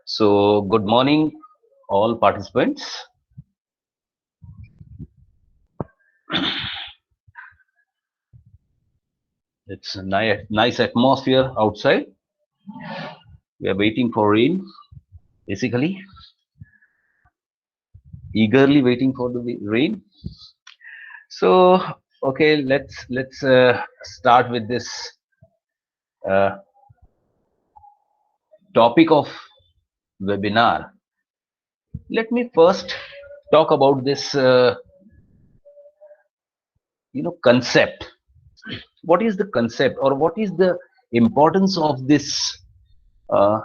So, good morning, all participants. It's a nice atmosphere outside. We are waiting for rain, basically, eagerly waiting for the rain. So, okay, let's start with this uh, topic of webinar. Let me first talk about this, concept. What is the concept, or what is the importance of this uh,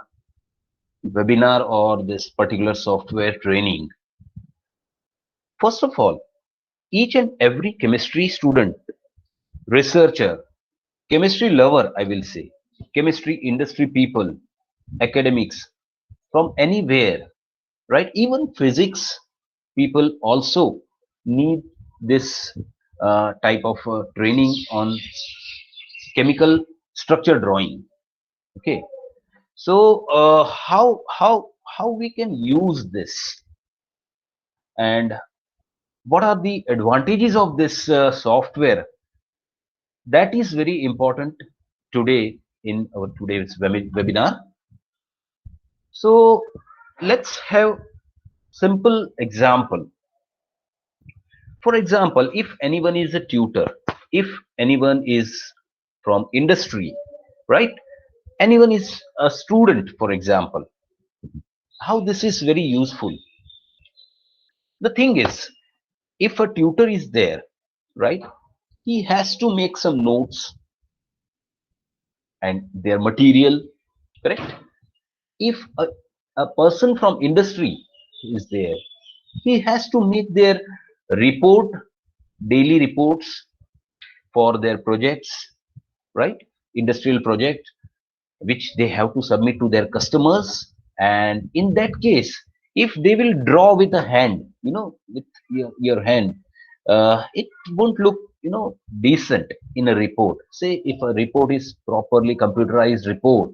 webinar or this particular software training? First of all, each and every chemistry student, researcher, chemistry lover, I will say, chemistry industry people, academics from anywhere, right? Even physics people also need this type of training on chemical structure drawing. Okay, so how we can use this, and what are the advantages of this software? That is very important today in our today's webinar. So let's have simple example. For example, if anyone is a tutor, if anyone is from industry, right? Anyone is a student, for example, how this is very useful. The thing is, if a tutor is there, right? He has to make some notes and their material, correct? If a person from industry is there, he has to make their report, daily reports for their projects, right? Industrial project which they have to submit to their customers. And in that case, if they will draw with a hand, with your hand, it won't look, decent in a report. Say if a report is properly computerized report,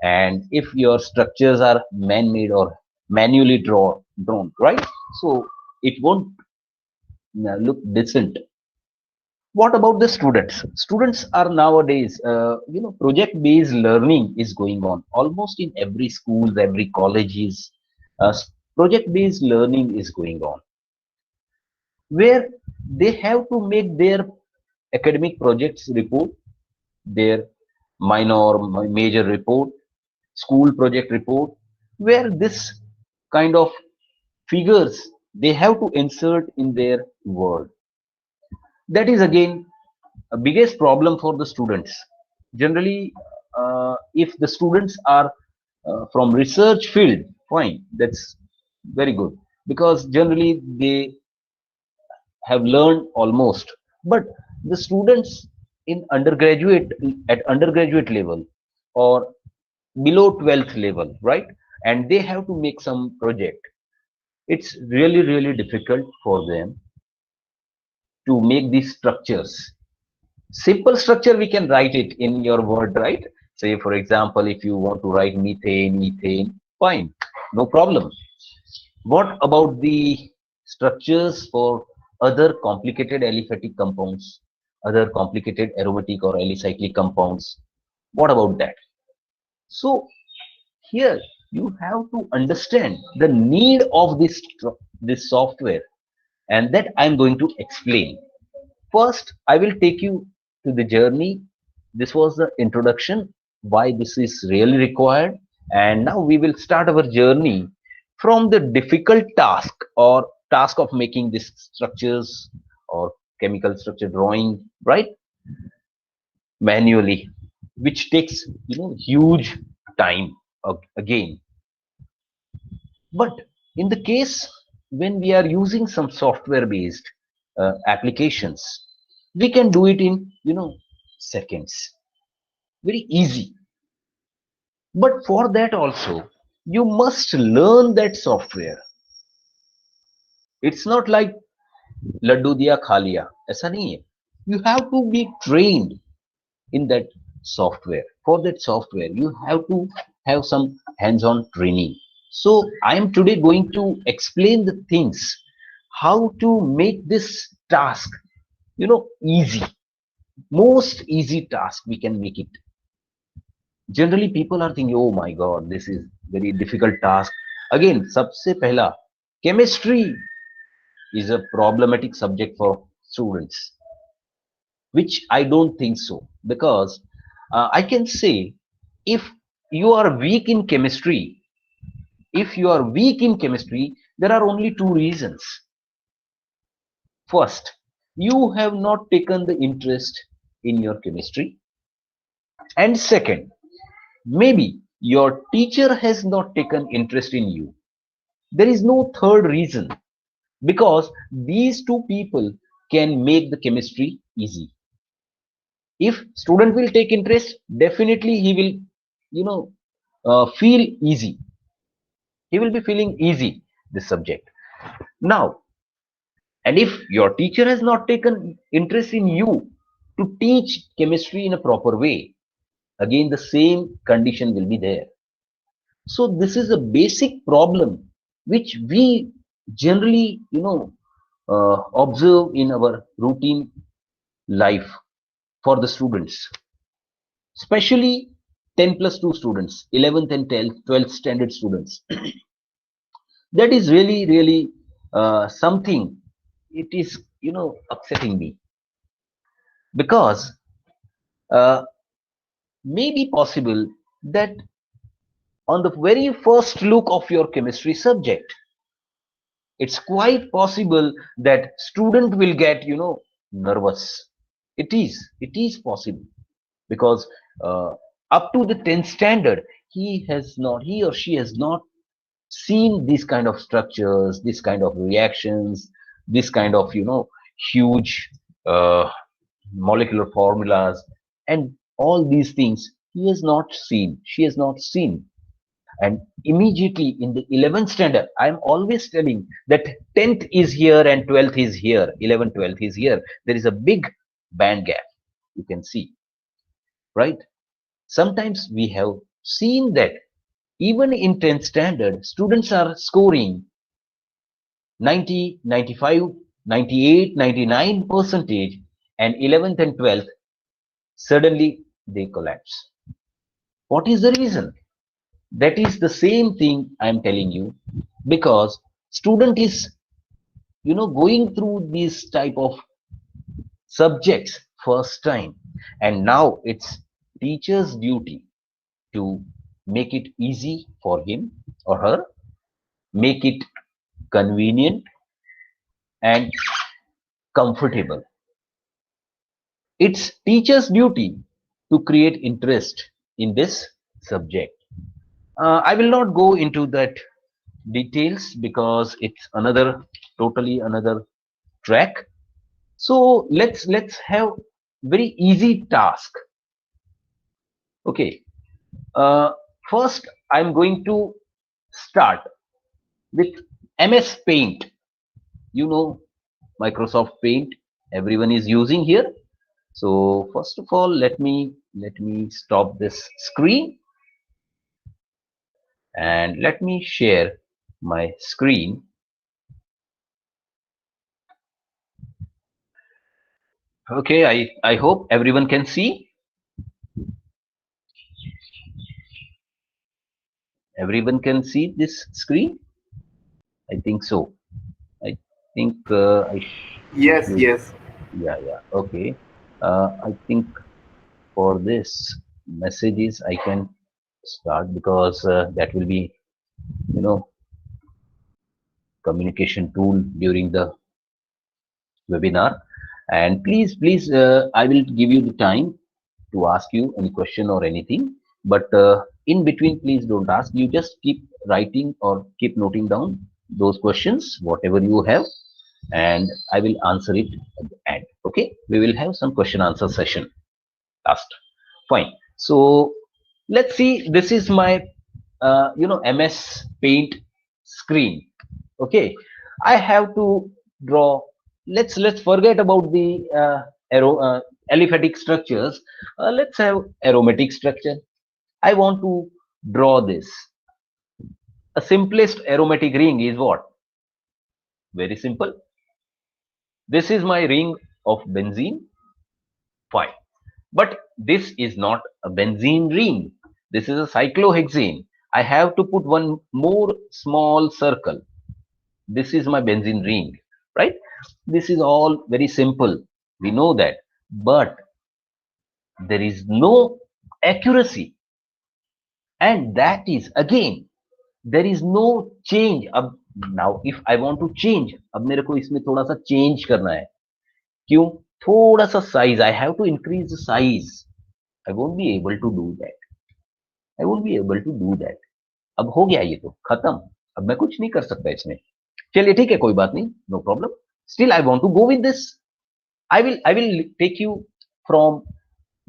and if your structures are man-made or manually drawn, right? So it won't look decent. What about the students? Students are nowadays, project based learning is going on almost in every schools, every colleges. uh, Project based learning is going on, where they have to make their academic projects report, their minor or major report, school project report, where this kind of figures they have to insert in their word. That is again a biggest problem for the students. Generally, if the students are from research field, fine, that's very good, because generally they have learned almost. But the students in undergraduate, at undergraduate level, or below 12th level, right? And they have to make some project. It's really difficult for them to make these structures. Simple structure, we can write it in your word, right? Say for example, if you want to write methane, ethane, fine, no problem. What about the structures for other complicated aliphatic compounds, other complicated aromatic or alicyclic compounds? What about that? So here you have to understand the need of this software, and that I'm going to explain. First, I will take you to the journey. This was the introduction, why this is really required. And now we will start our journey from the difficult task, or task of making these structures or chemical structure drawing, right? Manually, which takes, huge time again. But in the case when we are using some software based applications, we can do it in, seconds, very easy. But for that also, you must learn that software. It's not like laddu diya kha liya, aisa nahi hai. You have to be trained in that software. For that software, you have to have some hands on training. So I am today going to explain the things, how to make this task, easy, most easy task we can make it. Generally people are thinking, oh my god, this is very difficult task. Again, sabse pehla, chemistry is a problematic subject for students, which I don't think so, because I can say, if you are weak in chemistry, there are only two reasons. First, you have not taken the interest in your chemistry, and second, maybe your teacher has not taken interest in you. There is no third reason, because these two people can make the chemistry easy. If student will take interest, definitely he will, feel easy. He will be feeling easy this subject. Now, and if your teacher has not taken interest in you to teach chemistry in a proper way, again the same condition will be there. So this is a basic problem which we generally, observe in our routine life for the students, especially 10 plus 2 students, 11th and 12th standard students. That is really, really something. It is, upsetting me, because uh, may be possible that on the very first look of your chemistry subject, it's quite possible that student will get, nervous. It is possible, because uh, up to the 10th standard, he or she has not seen these kind of structures, this kind of reactions, this kind of, huge uh, molecular formulas, and all these things he has not seen, she has not seen. And immediately in the 11th standard, I'm always telling that 10th is here and 12th is here, 11th, 12th is here. There is a big band gap, you can see, right? Sometimes we have seen that even in 10th standard, students are scoring 90, 95, 98, 99 percentage, and 11th and 12th, suddenly they collapse. What is the reason? That is the same thing I'm telling you, because student is, going through this type of subjects first time, and now it's teacher's duty to make it easy for him or her, make it convenient and comfortable. It's teacher's duty to create interest in this subject. I will not go into that details, because it's another, totally another track. So let's have very easy task. Okay. Uh, First, I'm going to start with MS Paint. You know, Microsoft Paint. Everyone is using here. So first of all, let me stop this screen, and let me share my screen. Okay, I hope everyone can see. Everyone can see this screen. I think so. I think Yes, should. yes. Yeah. Okay. I think for this messages I can start, because that will be, you know, communication tool during the webinar. And please, I will give you the time to ask you any question or anything. But in between, please don't ask. You just keep writing or keep noting down those questions, whatever you have, and I will answer it at the end. Okay, we will have some question answer session last. Fine. So let's see. This is my MS Paint screen. Okay, I have to draw. Let's forget about the aliphatic structures. Let's have aromatic structure. I want to draw this. A simplest aromatic ring is what? Very simple. This is my ring of benzene. Fine. But this is not a benzene ring. This is a cyclohexane. I have to put one more small circle. This is my benzene ring, right? This is all very simple. We know that. But there is no accuracy. And that is again, there is no change. Now, if I want to change, अब मेरे को इसमें थोड़ा सा change करना है. क्यों? थोड़ा सा size. I have to increase the size. I won't be able to do that. I won't be able to do that. अब हो गया ये तो खत्म. अब मैं कुछ नहीं कर सकता इसमें. चलिए ठीक है, कोई बात नहीं. No problem. Still, I want to go with this. I will take you from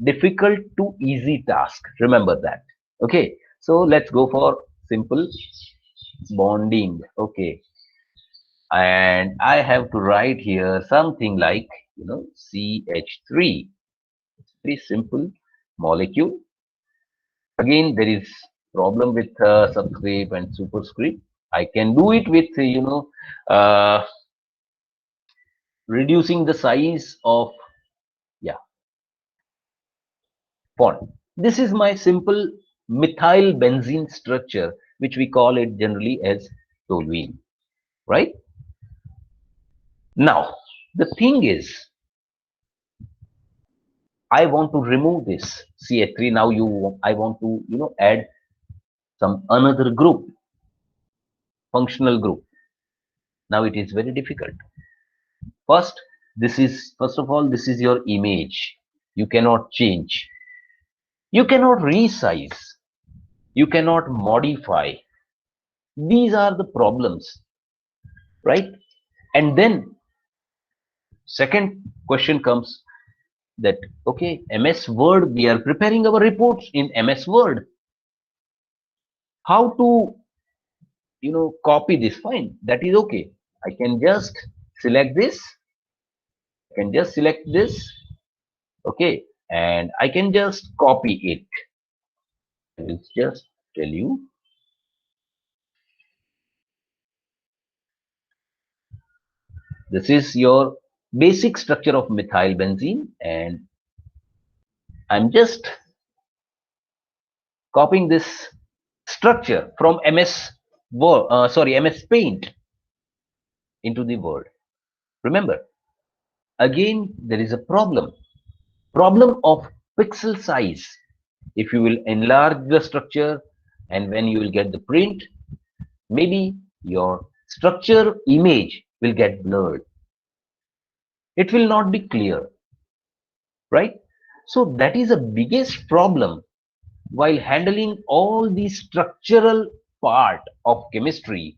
difficult to easy task. Remember that. Okay. So let's go for simple bonding. Okay. And I have to write here something like, CH3. It's very simple molecule. Again, there is problem with subscript and superscript. I can do it with, reducing the size of, bond. This is my simple methyl benzene structure, which we call it generally as toluene, right? Now, the thing is, I want to remove this CH3. Now I want to, add some another group, functional group. Now it is very difficult. First of all, this is your image. You cannot change. You cannot resize. You cannot modify. These are the problems, right? And then second question comes that, okay, MS Word, we are preparing our reports in MS Word. How to, copy this? Fine, that is okay. I can just select this. I can just select this. Okay, and I can just copy it. I will just tell you. This is your basic structure of methyl benzene, and I'm just copying this structure from MS Paint into the Word. Remember, again, there is a problem of pixel size. If you will enlarge the structure and when you will get the print, maybe your structure image will get blurred. It will not be clear, right? So that is the biggest problem while handling all the structural part of chemistry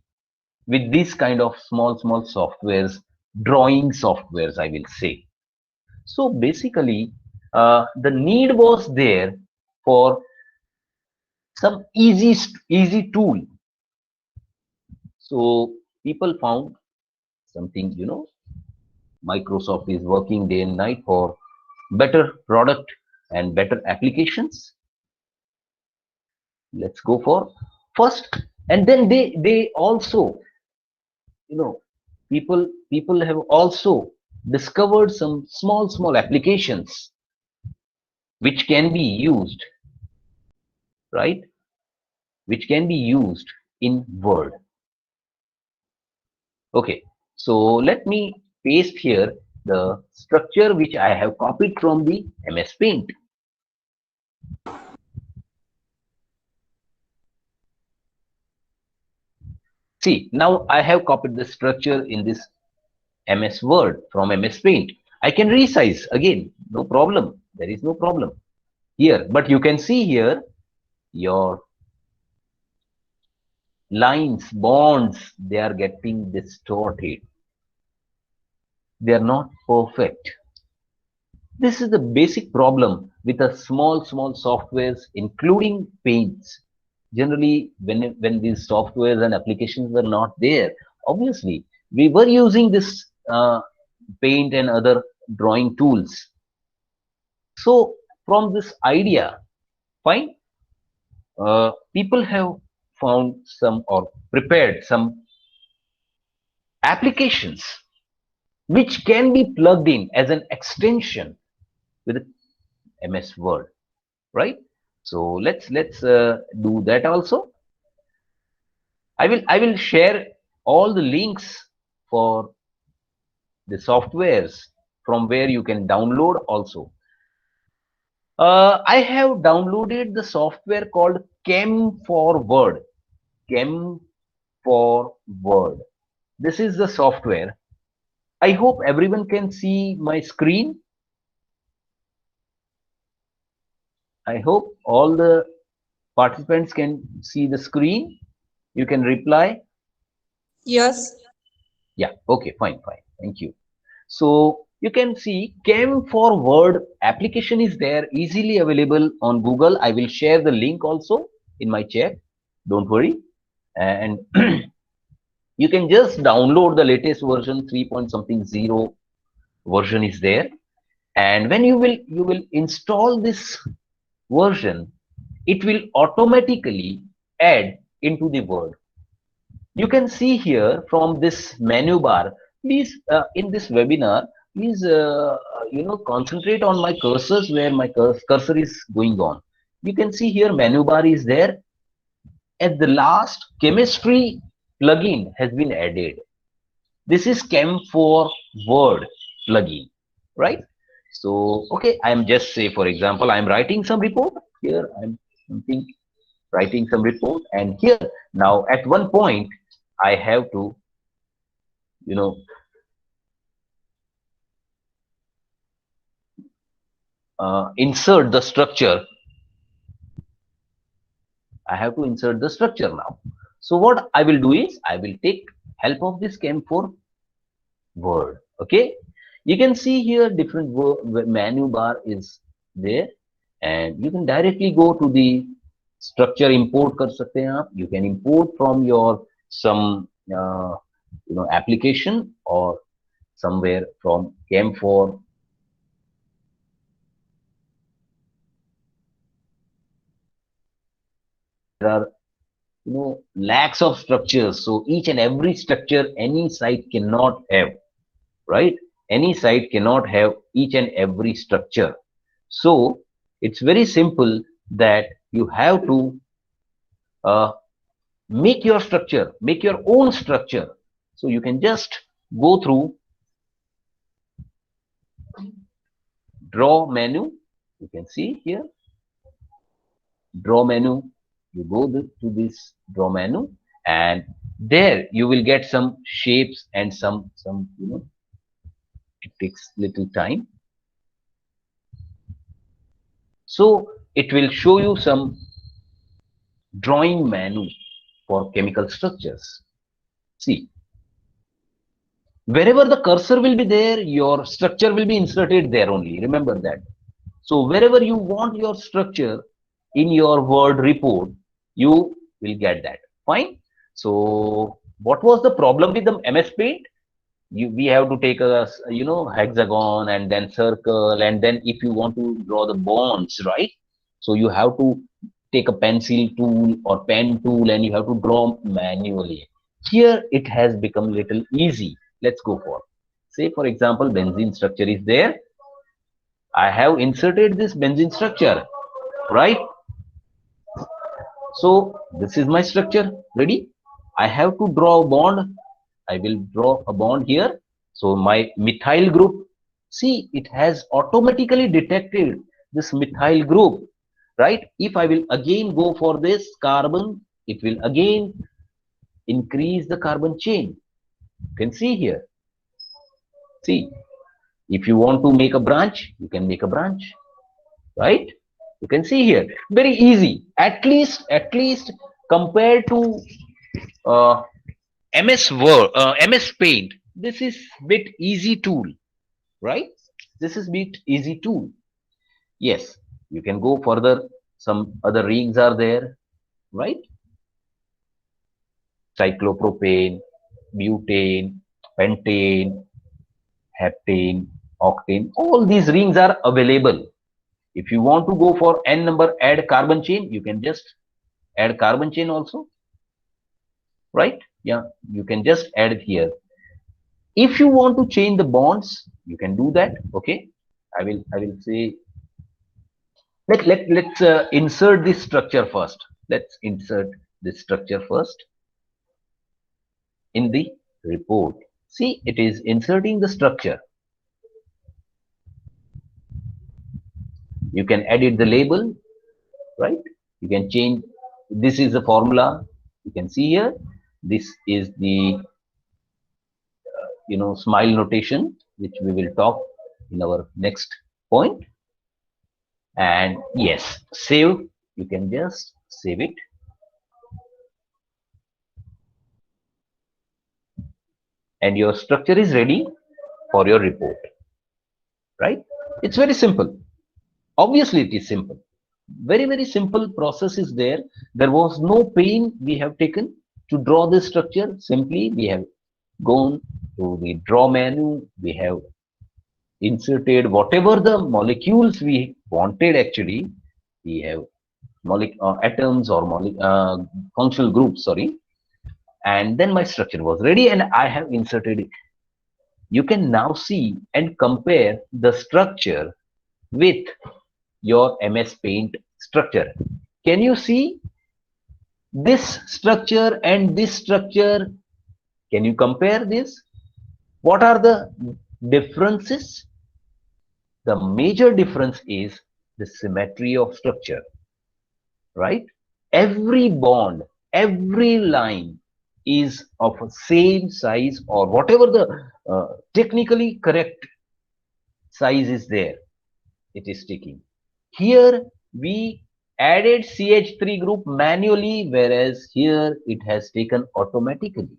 with this kind of small softwares, drawing softwares, I will say. So basically, the need was there for some easy tool. So people found something, Microsoft is working day and night for better product and better applications. Let's go for first, and then they also, people have also discovered some small applications which can be used, right? Which can be used in Word. Okay, so let me paste here the structure which I have copied from the MS Paint. See, now I have copied the structure in this MS Word from MS Paint. I can resize again, no problem. There is no problem here, but you can see here your lines, bonds, they are getting distorted. They are not perfect. This is the basic problem with a small softwares, including paints. Generally, when these softwares and applications were not there, obviously we were using this paint and other drawing tools. So from this idea, fine, people have found some or prepared some applications which can be plugged in as an extension with MS Word, right? So let's do that also. I will share all the links for the softwares from where you can download also. I have downloaded the software called Chem for Word. Chem for Word. This is the software. I hope everyone can see my screen. I hope all the participants can see the screen. You can reply. Yes. Yeah, okay, fine. Thank you. So you can see Chem for Word application is there, easily available on Google. I will share the link also in my chat. Don't worry. And you can just download the latest version, 3 point something 0 version is there. And when you will install this version, it will automatically add into the Word. You can see here from this menu bar. Please, in this webinar, please, concentrate on my cursors where my cursor is going on. You can see here menu bar is there. At the last, chemistry plugin has been added. This is Chem for Word plugin, right? So, okay, I'm just say, for example, I'm writing some report here. I'm writing some report, and here now at one point I have to, insert the structure. I have to insert the structure now. So what I will do is I will take help of this Chem for Word. Okay, you can see here different menu bar is there, and you can directly go to the structure import कर सकते हैं आप. You can import from your some application or somewhere from Chem for there are lakhs of structures, so each and every structure any site cannot have, right? Any site cannot have each and every structure. So it's very simple that you have to make your structure, make your own structure. So you can just go through draw menu. You can see here draw menu. You go to this draw menu, and there you will get some shapes and some it takes little time. So it will show you some drawing menu for chemical structures. See, wherever the cursor will be there, your structure will be inserted there only. Remember that. So wherever you want your structure in your Word report, you will get that. Fine. So what was the problem with the MS Paint? We have to take a hexagon and then circle, and then if you want to draw the bonds, right? So you have to take a pencil tool or pen tool and you have to draw manually. Here it has become little easy. Let's go for, say for example, benzene structure is there. I have inserted this benzene structure, right? So this is my structure ready. I have to draw a bond. I will draw a bond here. So my methyl group, see, it has automatically detected this methyl group, right? If I will again go for this carbon, it will again increase the carbon chain. You can see here. See, if you want to make a branch, you can make a branch, right? You can see here, very easy. At least compared to MS Word, MS Paint, this is bit easy tool, right? This is bit easy tool. Yes, you can go further. Some other rings are there, right? Cyclopropane, butane, pentane, heptane, octane. All these rings are available. If you want to go for n number, add carbon chain, you can just add carbon chain also. right? Yeah, you can just add it here. If you want to change the bonds, you can do that. Okay, I will say, let's insert this structure first. Let's insert this structure first in the report. See, it is inserting the structure. You can edit the label, right? You can change. This is the formula. You can see here. This is the smile notation, which we will talk in our next point. And yes, save. You can just save it. And your structure is ready for your report, right? It's very simple. Obviously, it is simple. Very, very simple process is there. There was no pain we have taken to draw this structure. Simply, we have gone to the draw menu. We have inserted whatever the molecules we wanted. Actually, we have atoms or functional groups, sorry. And then my structure was ready and I have inserted it. You can now see and compare the structure with your MS Paint structure. Can you see this structure and this structure? Can you compare this? What are the differences? The major difference is the symmetry of structure, right? Every bond, every line is of a same size, or whatever the technically correct size is there, it is taking. Here we added CH3 group manually, whereas here it has taken automatically,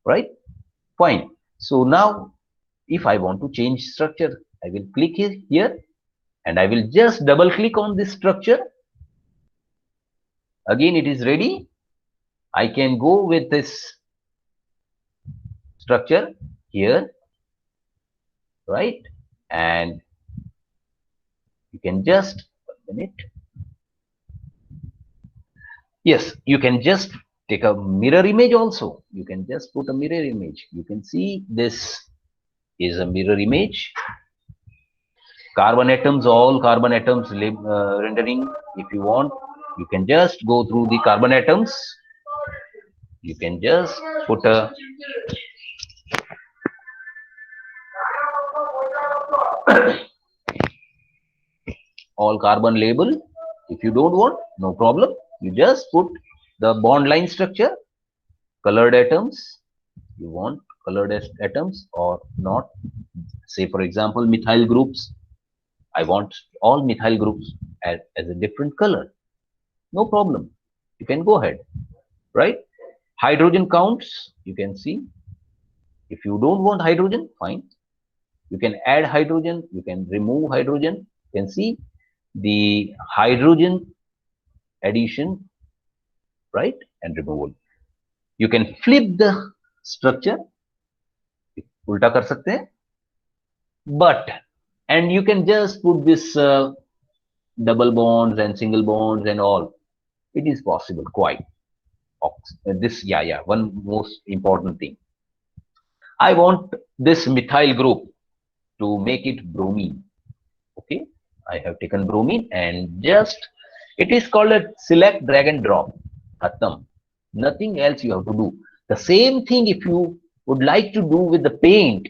right? Fine. So now if I want to change structure, I will click here and I will just double click on this structure. Again, it is ready. I can go with this structure here, right? And you can just, 1 minute. Yes, you can just take a mirror image also. You can just put a mirror image. You can see this is a mirror image. Carbon atoms, all carbon atoms rendering. If you want, you can just go through the carbon atoms. You can just put a all carbon label. If you don't want, no problem. You just put the bond line structure, colored atoms. You want colored atoms or not. Say, for example, methyl groups. I want all methyl groups as a different color. No problem. You can go ahead, right? Hydrogen counts, you can see. If you don't want hydrogen, fine. You can add hydrogen, you can remove hydrogen. You can see the hydrogen addition, right, and removal. You can flip the structure, ulta kar sakte hain, but and you can just put this double bonds and single bonds and all. It is possible, quite. This, yeah, one most important thing. I want this methyl group to make it bromine. Okay, I have taken bromine and just, it is called a select, drag and drop. Khatam. Nothing else you have to do. The same thing if you would like to do with the paint,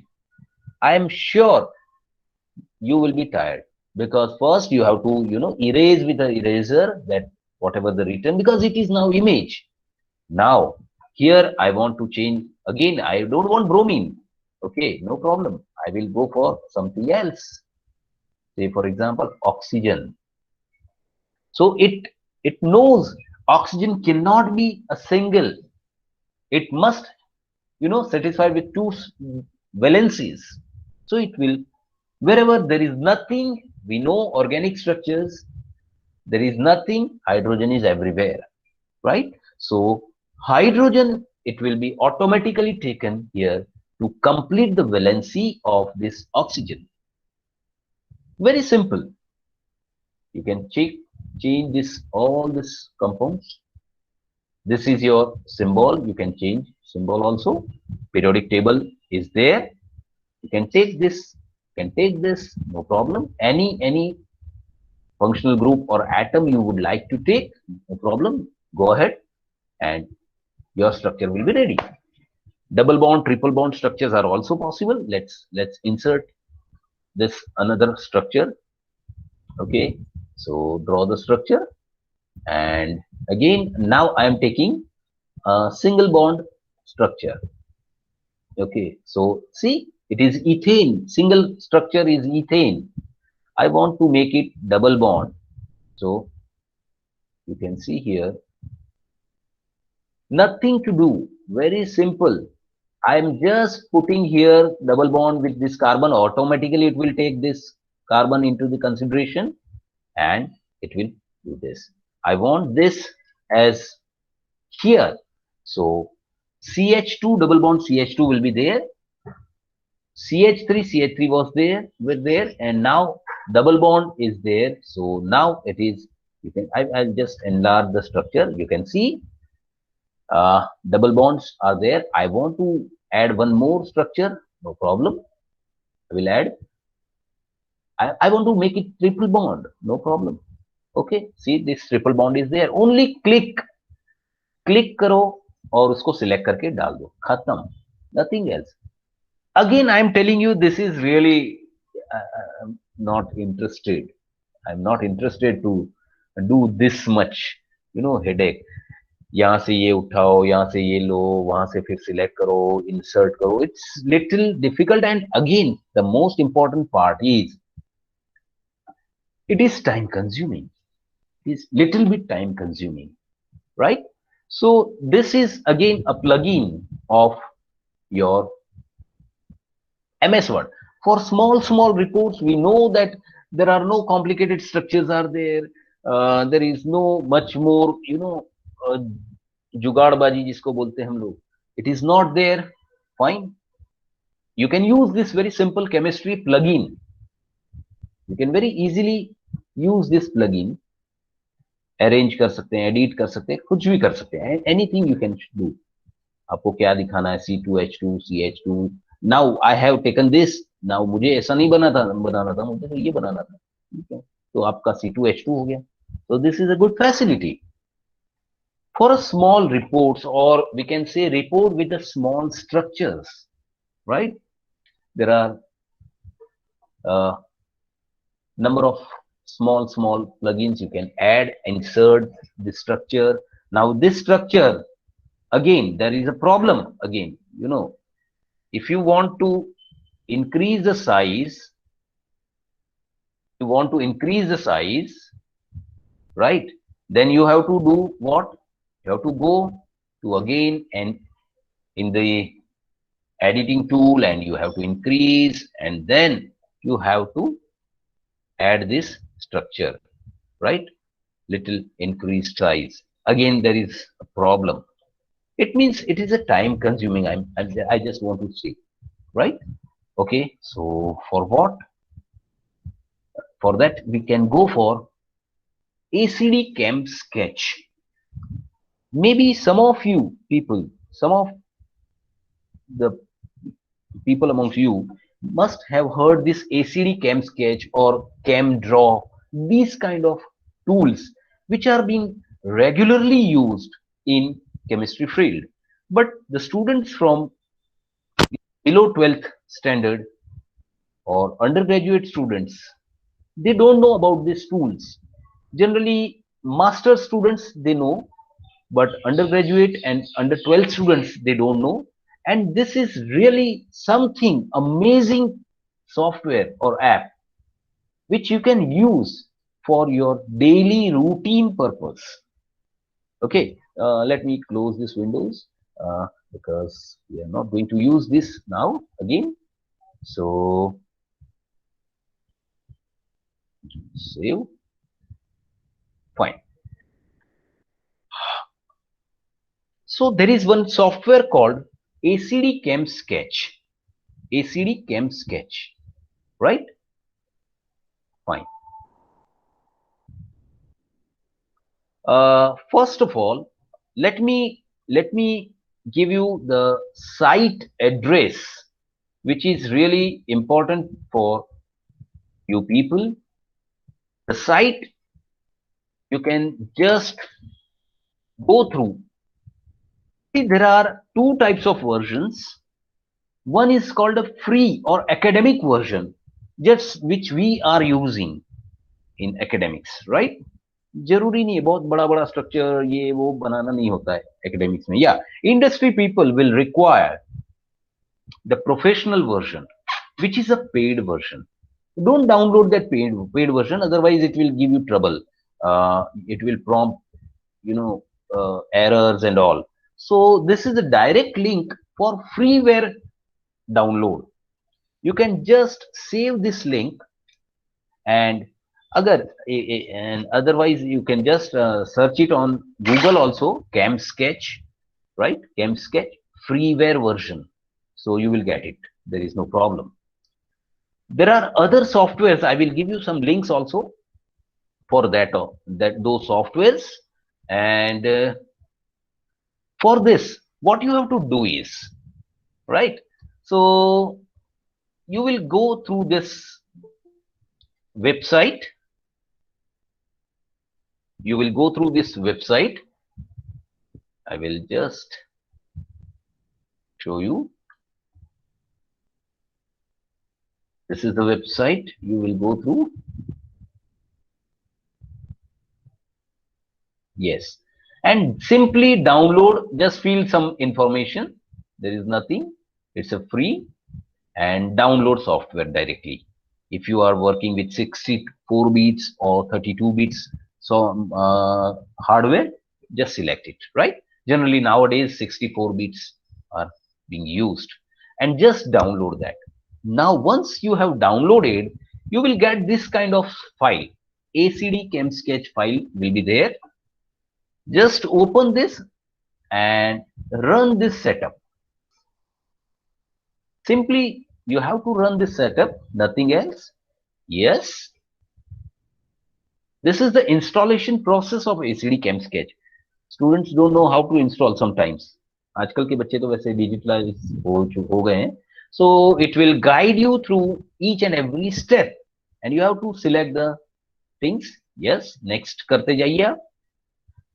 I am sure you will be tired, because first you have to erase with the eraser that whatever the written, because it is now image. Now here I want to change again. I don't want bromine. Okay, no problem. I will go for something else. Say for example, oxygen. So it knows oxygen cannot be a single. It must satisfy with two valencies. So it will, wherever there is nothing, we know organic structures, there is nothing, hydrogen is everywhere, right? So hydrogen, it will be automatically taken here to complete the valency of this oxygen. Very simple. You can change this, all this compounds. This is your symbol. You can change symbol also. Periodic table is there. You can take this, no problem. Any functional group or atom you would like to take, no problem. Go ahead and your structure will be ready. Double bond, triple bond structures are also possible. Let's insert this another structure. Okay, so draw the structure, and again now I am taking a single bond structure. Okay, so see, it is ethane. Single structure is ethane. I want to make it double bond. So you can see here, nothing to do. Very simple. I am just putting here double bond with this carbon. Automatically, it will take this carbon into the consideration, and it will do this. I want this as here. So CH2 double bond CH2 will be there. CH3 was there, and now double bond is there. So now it is. You can. I'll just enlarge the structure. You can see double bonds are there. I want to add one more structure. No problem. I will add. I want to make it triple bond. No problem. Okay. See, this triple bond is there. Only click करो और उसको select करके डाल दो. खत्म. Nothing else. Again, I am telling you, this is really I'm not interested. I'm not interested to do this much, headache. यहाँ से ये उठाओ, यहाँ से ये लो, वहां से फिर select करो, insert करो. It's little difficult, and again, the most important part is it is time consuming. It is little bit time consuming, right? So this is again a plugin of your MS Word. For small reports, we know that there are no complicated structures are there. There is no much more, जुगाड़बाजी जिसको बोलते हैं हम लोग. It is not there. Fine. You can use this very simple chemistry plugin. You can very easily use this plugin. Arrange कर सकते हैं, edit कर सकते हैं, कुछ भी कर सकते हैं. Anything you can do. आपको क्या दिखाना है? C2H2, CH2. Now I have taken this. Now मुझे ऐसा नहीं बनाना था, मुझे तो ये बनाना था. ठीक है, तो आपका C2H2 हो गया. So this is a good facility for a small reports, or we can say report with the small structures, right? There are number of small plugins you can add, insert the structure. Now this structure, again, there is a problem. Again, if you want to increase the size, right? Then you have to do what? You have to go to again and in the editing tool, and you have to increase, and then you have to add this structure, right? Little increased size. Again, there is a problem. It means it is a time consuming. I just want to say, right? Okay, so for what? For that, we can go for ACD Chem Sketch. Maybe some of you people, some of the people amongst you must have heard this ACD Chem Sketch or Chem Draw, these kind of tools which are being regularly used in chemistry field. But the students from below 12th standard or undergraduate students, they don't know about these tools. Generally, master students, they know, but undergraduate and under 12th students, they don't know. And this is really something amazing software or app which you can use for your daily routine purpose. Okay, let me close this windows because we are not going to use this now again. So save. Fine. So there is one software called ACD Chem Sketch. ACD Chem Sketch, right? Fine. First of all, let me give you the site address, which is really important for you people. The site you can just go through. See, there are two types of versions. One is called a free or academic version, just which we are using in academics, right? जरूरी नहीं है बहुत बड़ा बड़ा structure ये वो बनाना नहीं होता है एकेडमिक्स में. या industry people will require the professional version, which is a paid version. Don't download that paid version, otherwise it will give you trouble. It will prompt, errors and all. So this is a direct link for freeware download. You can just save this link, and otherwise you can just search it on Google also, CamSketch, right? CamSketch freeware version. So you will get it. There is no problem. There are other softwares. I will give you some links also for those softwares. And for this, what you have to do is, right? So you will go through this website. You will go through this website. I will just show you. This is the website you will go through. Yes. And simply download, just fill some information. There is nothing. It's a free, and download software directly. If you are working with 64 bits or 32 bits, so hardware, just select it, right? Generally nowadays 64 bits are being used, and just download that. Now, once you have downloaded, you will get this kind of file. ACD CamSketch file will be there. Just open this and run this setup. Simply, you have to run this setup, nothing else. Yes. This is the installation process of ACD CamSketch. Students don't know how to install sometimes. आजकल के बच्चे तो वैसे digitalize हो गए हैं. So it will guide you through each and every step, and you have to select the things. Yes, next karte jaiye.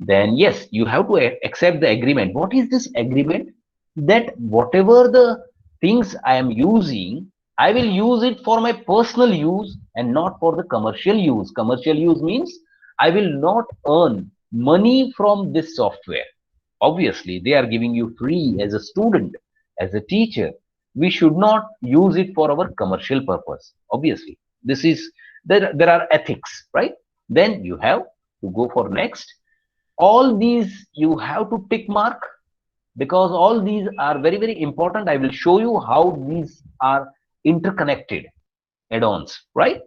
Then yes, you have to accept the agreement. What is this agreement? That whatever the things I am using, I will use it for my personal use and not for the commercial use. Commercial use means I will not earn money from this software. Obviously, they are giving you free as a student, as a teacher. We should not use it for our commercial purpose. Obviously, this is there are ethics, right? Then you have to go for next. All these you have to tick mark, because all these are very, very important. I will show you how these are interconnected add-ons, right?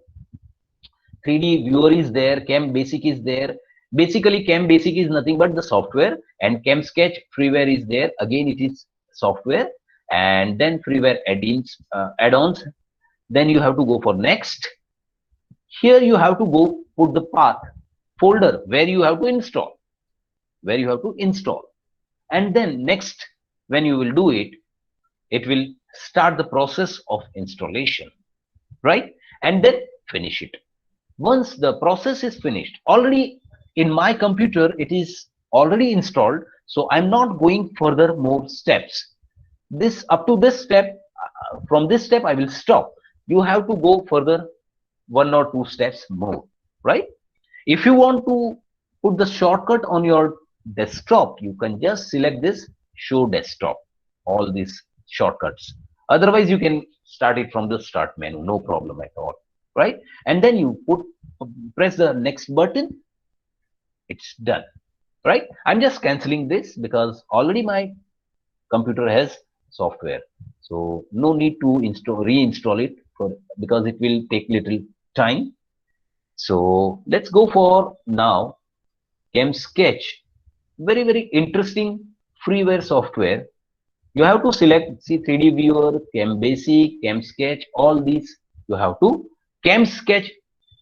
3D viewer is there, Cam Basic is there. Basically, Cam Basic is nothing but the software, and CamSketch freeware is there. Again, it is software, and then freeware add-ons. Then you have to go for next. Here you have to go put the path folder where you have to install, and then next, when you will do it, it will start the process of installation, right? And then finish it. Once the process is finished, already in my computer it is already installed, so I'm not going further more steps. This up to this step, from this step I will stop. You have to go further 1 or 2 steps more, right? If you want to put the shortcut on your desktop, you can just select this show desktop, all these shortcuts. Otherwise, you can start it from the start menu, no problem at all, right? And then you press the next button. It's done, right? I'm just canceling this because already my computer has software, so no need to reinstall it because it will take little time. So let's go for now CamSketch. Very, very interesting freeware software. You have to select, see, 3D viewer, Cam Basic, CamSketch, all these you have to. CamSketch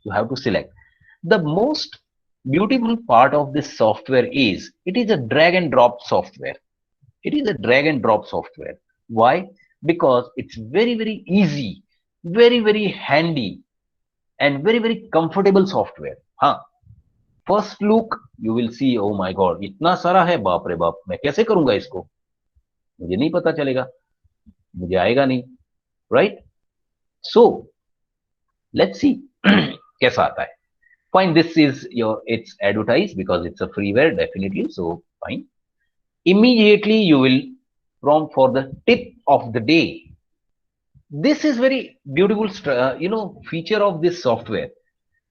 you have to select. The most beautiful part of this software is it is a drag and drop software. It is a drag and drop software. Why? Because it's very, very easy, very, very handy, and very, very comfortable software. हाँ, first look you will see, oh my God, इतना सारा है, बाप रे बाप, मैं कैसे करूंगा इसको, मुझे नहीं पता चलेगा, मुझे आएगा नहीं, राइट? सो लेट्स सी कैसा आता है. Fine, this is it's advertised because it's a freeware, definitely. So fine. Immediately you will prompt for the tip of the day. This is very beautiful, feature of this software,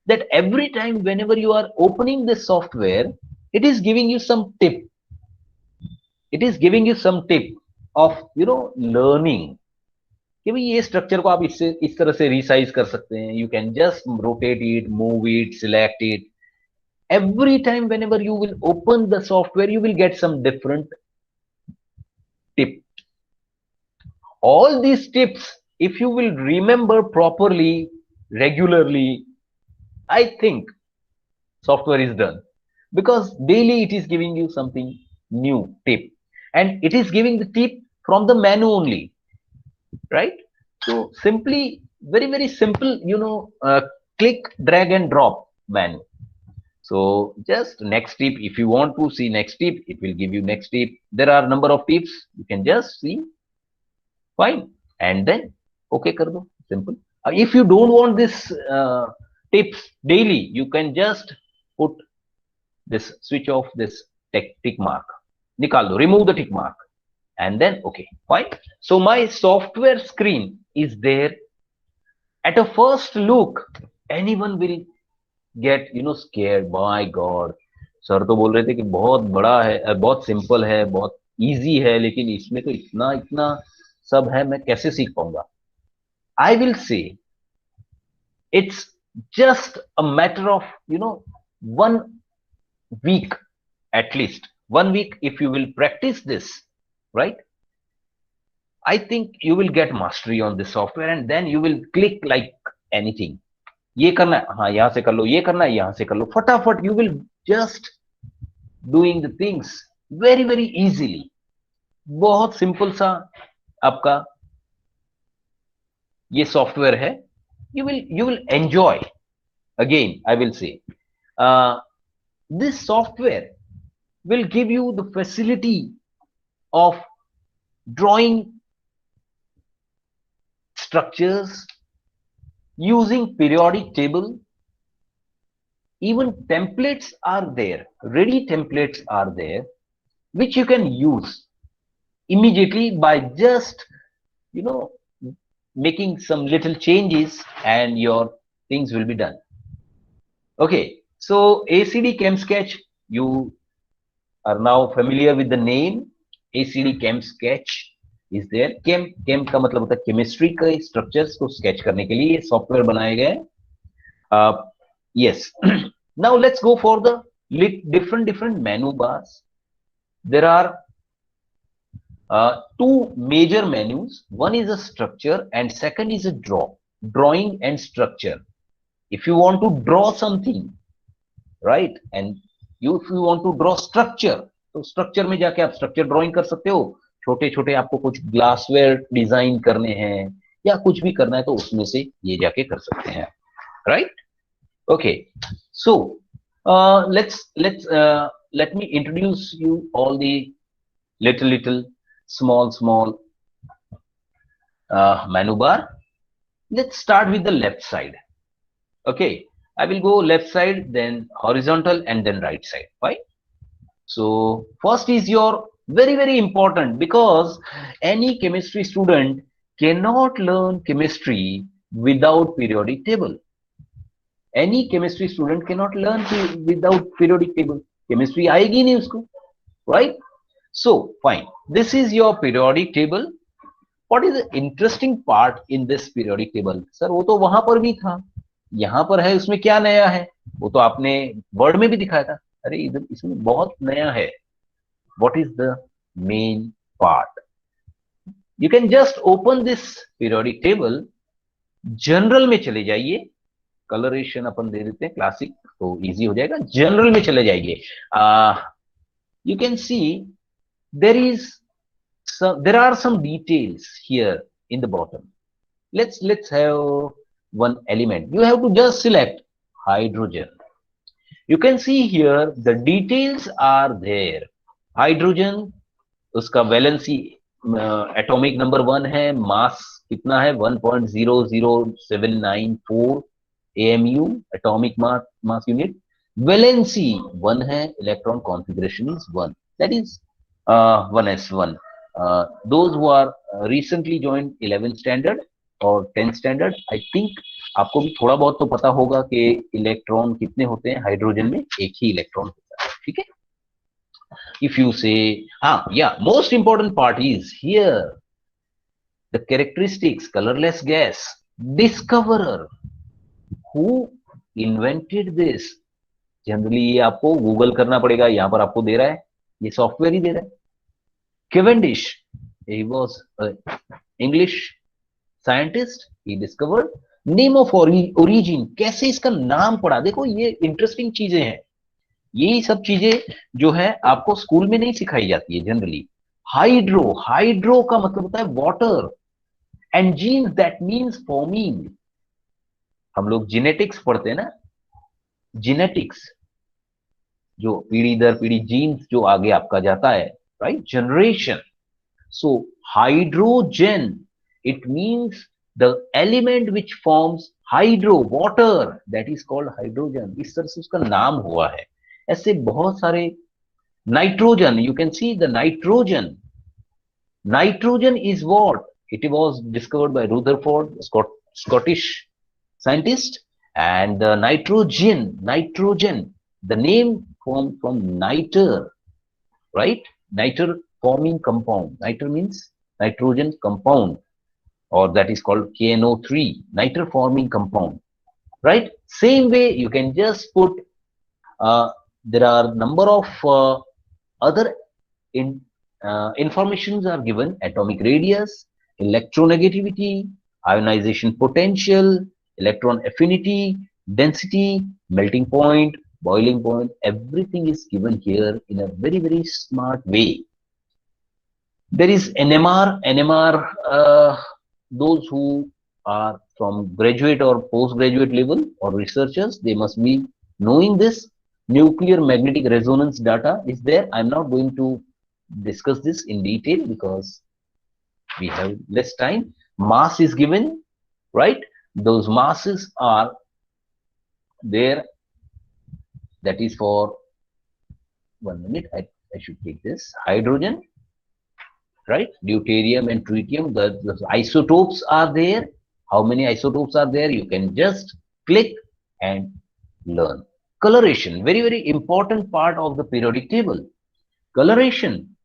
that every time whenever you are opening this software, it is giving you some tip. It is giving you some tip of learning. कि भाई ये structure को आप इससे इस तरह से resize कर सकते हैं. You can just rotate it, move it, select it. Every time whenever you will open the software, you will get some different tip. All these tips, if you will remember properly, regularly, I think software is done, because daily it is giving you something new tip, and it is giving the tip from the menu only, right? So simply, very, very simple, click, drag and drop menu. So just next tip, if you want to see next tip, it will give you next tip. There are number of tips, you can just see, fine, and then okay kar do, simple. If you don't want this tips daily, you can just put this, switch off this tick mark, nikal do, remove the tick mark, and then okay, fine. So my software screen is there. At a first look, anyone will get scared. My God, sir तो बोल रहे थे कि बहुत बड़ा है, बहुत simple है, बहुत इजी है, लेकिन इसमें तो इतना इतना सब है, मैं कैसे सीख पाऊंगा? I will say it's just a matter of 1 week, at least 1 week. If you will practice this, right, I think you will get mastery on this software, and then you will click like anything. ये करना है, हाँ यहाँ से कर लो, ये करना है यहाँ से कर लो, फटाफट. You will just doing the things very, very easily. बहुत सिंपल सा आपका ये सॉफ्टवेयर है. You will enjoy. Again, I will say, this software will give you the facility of drawing structures using periodic table. Even templates are there, ready templates are there, which you can use immediately by just making some little changes, and your things will be done. Okay, so ACD ChemSketch, you are now familiar with the name. ACD ChemSketch is there. chem का मतलब होता है chemistry के structures को sketch करने के लिए ये सॉफ्टवेयर बनाए गए. Yes. Now let's go for the different menu bars. There are 2 major menus. One is a structure and second is a drawing and structure. If you want to draw something, right, and if you want to draw structure, तो structure में जाके आप structure drawing कर सकते हो. छोटे छोटे आपको कुछ ग्लासवेयर डिजाइन करने हैं या कुछ भी करना है, तो उसमें से ये जाके कर सकते हैं, right? Okay, so let me introduce you all the little small menu bar. Let's start with the left side. Okay, I will go left side, then horizontal, and then right side. Right? So first is your very, very important, because any chemistry student cannot learn chemistry without periodic table. Any chemistry student cannot learn without periodic table. Chemistry आएगी नहीं उसको, right? So fine, this is your periodic table. What is the interesting part in this periodic table? Sir वो तो वहां पर भी था, यहाँ पर है, उसमें क्या नया है? वो तो आपने वर्ड में भी दिखाया था. अरे इधर इसमें बहुत नया है. What is the main part? You can just open this periodic table. General में चले जाइए, कलरेशन अपन दे देते हैं क्लासिक, तो इजी हो जाएगा, जनरल में चले जाएंगे. You can C there is there are some details here in the bottom. Let's have one element. You have to just select hydrogen. You can see here the details are there. Hydrogen, उसका valency atomic number 1 है, मास कितना है 1.00794 AMU atomic mass unit, valency 1 है, electron configuration is 1, that is 1s1. Those who are recently joined 11th standard और 10th standard, I think आपको भी थोड़ा बहुत तो पता होगा कि इलेक्ट्रॉन कितने होते हैं हाइड्रोजन में, एक ही इलेक्ट्रॉन होता है, ठीक है. If you say, most important part is here, the characteristics, colorless gas, discoverer, who invented this. Generally ये आपको गूगल करना पड़ेगा, यहां पर आपको दे रहा है, ये सॉफ्टवेयर ही दे रहा है. Cavendish, he was an English scientist, he discovered. Name of origin, कैसे इसका नाम पड़ा, देखो ये इंटरेस्टिंग चीजें हैं, यही सब चीजें जो है आपको स्कूल में नहीं सिखाई जाती है जनरली. हाइड्रो का मतलब होता है water, and genes that means forming. हम लोग जेनेटिक्स पढ़ते हैं ना, जेनेटिक्स जो पीढ़ी दर पीढ़ी जीन्स जो आगे आपका जाता है, right, generation. So hydrogen, it means the element which forms hydro, water, that is called hydrogen. इस तरह से उसका नाम हुआ है. ऐसे बहुत सारे. Nitrogen, you can see the nitrogen. Nitrogen is what, it was discovered by Rutherford, Scottish scientist. And nitrogen, the name formed from niter, right? Niter forming compound. Niter means nitrogen compound, or that is called KNO3, niter forming compound, right? Same way you can just put there are number of other informations are given: atomic radius, electronegativity, ionization potential, electron affinity, density, melting point, boiling point. Everything is given here in a very, very smart way. There is NMR, those who are from graduate or postgraduate level or researchers, they must be knowing this. Nuclear magnetic resonance data is there. I'm not going to discuss this in detail because we have less time. Mass is given, right? Those masses are there. That is for 1 minute. I should take this. Hydrogen, right? Deuterium and tritium. The isotopes are there. How many isotopes are there? You can just click and learn. Coloration, very, very important part of the periodic table. Coloration,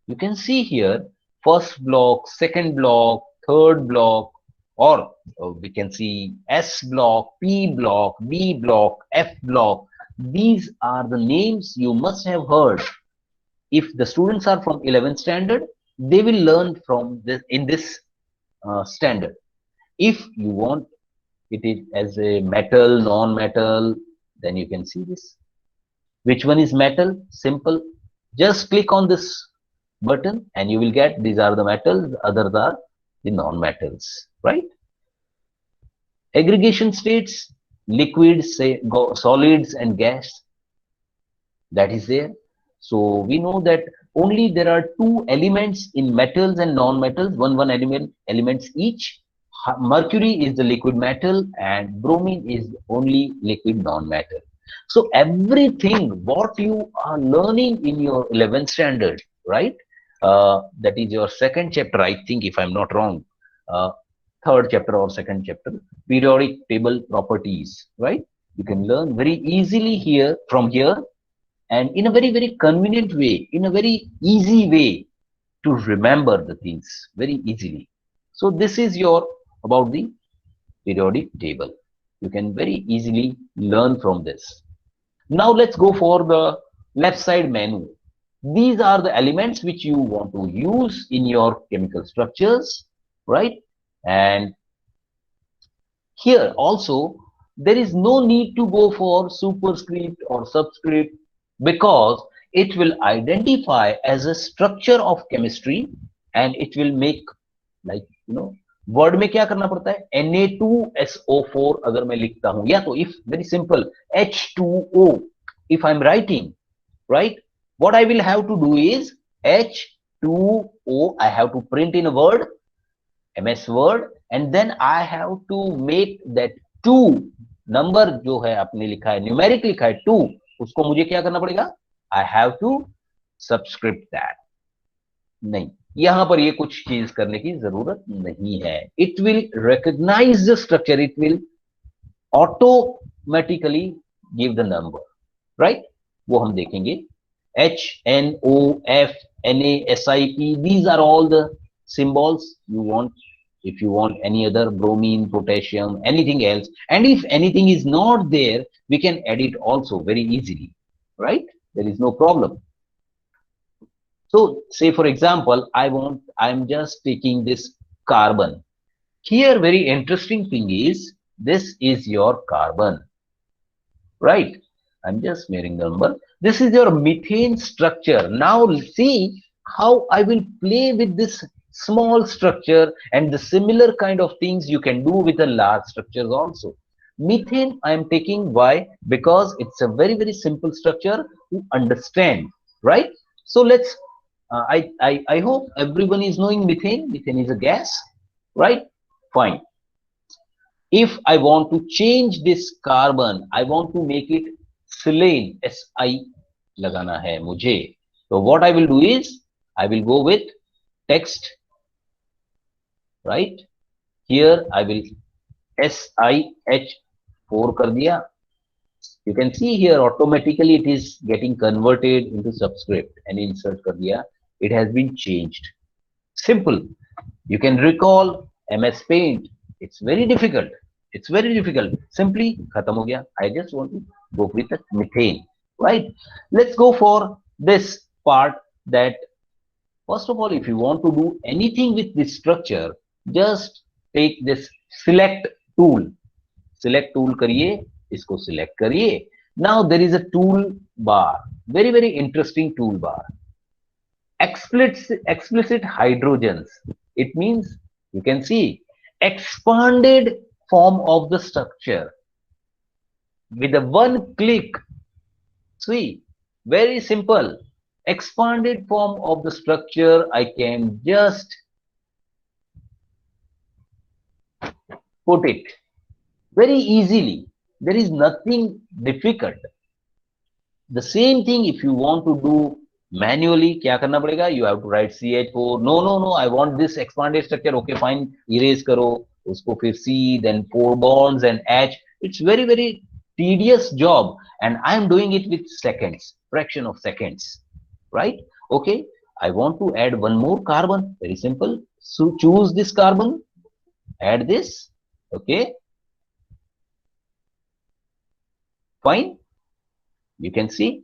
you can see here, first block, second block, third block, or we can see S block, P block, B block, F block. These are the names you must have heard. If the students are from 11th standard, they will learn from this in this standard. If you want it as a metal, non-metal, then you can see this. Which one is metal? Simple. Just click on this button and you will get these are the metals, others are the non-metals, right? Aggregation states, liquids, solids and gas, that is there. So we know that only there are two elements in metals and non-metals, one elements each. Mercury is the liquid metal and bromine is only liquid non-metal. So everything what you are learning in your 11th standard, right? That is your second chapter, I think, if I'm not wrong. Third chapter or second chapter, periodic table properties, right? You can learn very easily here from here and in a very, very convenient way, in a very easy way to remember the things very easily. So this is your about the periodic table. You can very easily learn from this. Now let's go for the left side menu. These are the elements which you want to use in your chemical structures, right? And here also there is no need to go for superscript or subscript because it will identify as a structure of chemistry and it will make like word में क्या करना पड़ता है Na2SO4 अगर मैं लिखता हूं या तो if very simple H2O if I'm writing right what I will have to do is H2O I have to print in a word MS Word and then I have to make that 2 number जो है आपने लिखा है numeric लिखा है 2 उसको मुझे क्या करना पड़ेगा I have to subscript that नहीं यहां पर ये कुछ चीज करने की जरूरत नहीं है it will recognise the structure it will automatically give the number right वो हम देखेंगे HNOF NaSiP these are all the symbols you want if you want any other bromine potassium anything else and if anything is not there we can add it also very easily right there is no problem. So say for example, I'm just taking this carbon. Here very interesting thing is, this is your carbon, right? I'm just smearing the number. This is your methane structure. Now see how I will play with this small structure and the similar kind of things you can do with the large structures also. Methane I am taking, why? Because it's a very, very simple structure to understand, right? So let's I hope everyone is knowing methane. Methane is a gas, right? Fine. If I want to change this carbon, I want to make it silane, Si लगाना है मुझे. So what I will do is, I will go with text, right? Here I will SiH4 कर दिया. You can see here automatically it is getting converted into subscript and insert कर दिया. It has been changed. Simple. You can recall MS Paint. It's very difficult. It's very difficult. Simply khatam ho gaya. I just want to go with the methane, right? Let's go for this part that first of all, if you want to do anything with this structure, just take this select tool. Select tool kariye, isko select kariye. Now there is a tool bar. Very, very interesting tool bar. Explicit hydrogens. It means you can see expanded form of the structure with a one click. See, very simple. Expanded form of the structure. I can just put it very easily. There is nothing difficult. The same thing if you want to do manually क्या करना पड़ेगा you have to write CH4 no I want this expanded structure okay fine erase करो उसको फिर C then 4 bonds and H it's very very tedious job and I am doing it with seconds fraction of seconds right okay I want to add one more carbon very simple so choose this carbon add this okay fine you can see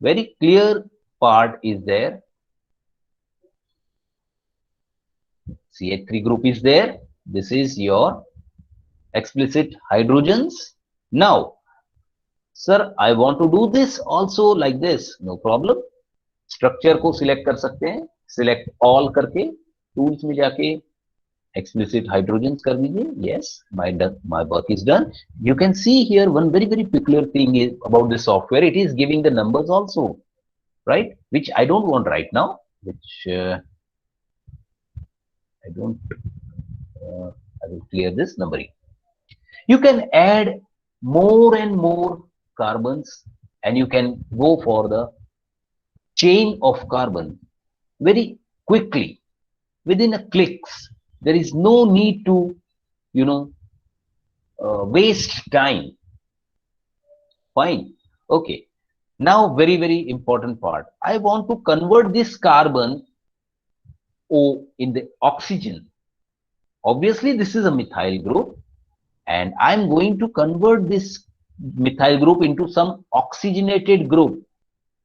very clear part is there CH3 group is there this is your explicit hydrogens now sir I want to do this also like this no problem structure को select कर सकते हैं select all करके tools में जाके explicit hydrogens कर दीजिए yes my work is done you can see here one very very peculiar thing is about the software it is giving the numbers also right which I don't want right now which I don't I will clear this numbering you can add more and more carbons and you can go for the chain of carbon very quickly within a clicks there is no need to waste time fine okay now very very important part I want to convert this carbon O in the oxygen obviously this is a methyl group and I'm going to convert this methyl group into some oxygenated group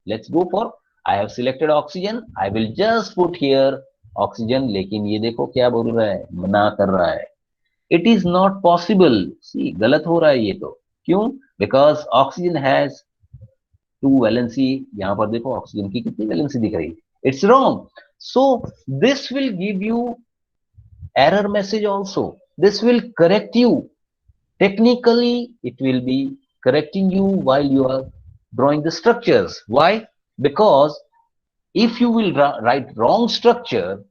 let's go for I have selected oxygen I will just put here oxygen लेकिन ये देखो क्या बोल रहा है मना कर रहा है It is not possible. See, गलत हो रहा है ये तो. क्यों? Because oxygen has two valency. यहाँ पर देखो ऑक्सीजन की कितनी वैलेंसी दिख रही है. It's wrong. So this will give you error message also. This will correct you. Technically, it will be correcting you while you are drawing the structures. Why? Because if you will write wrong structure,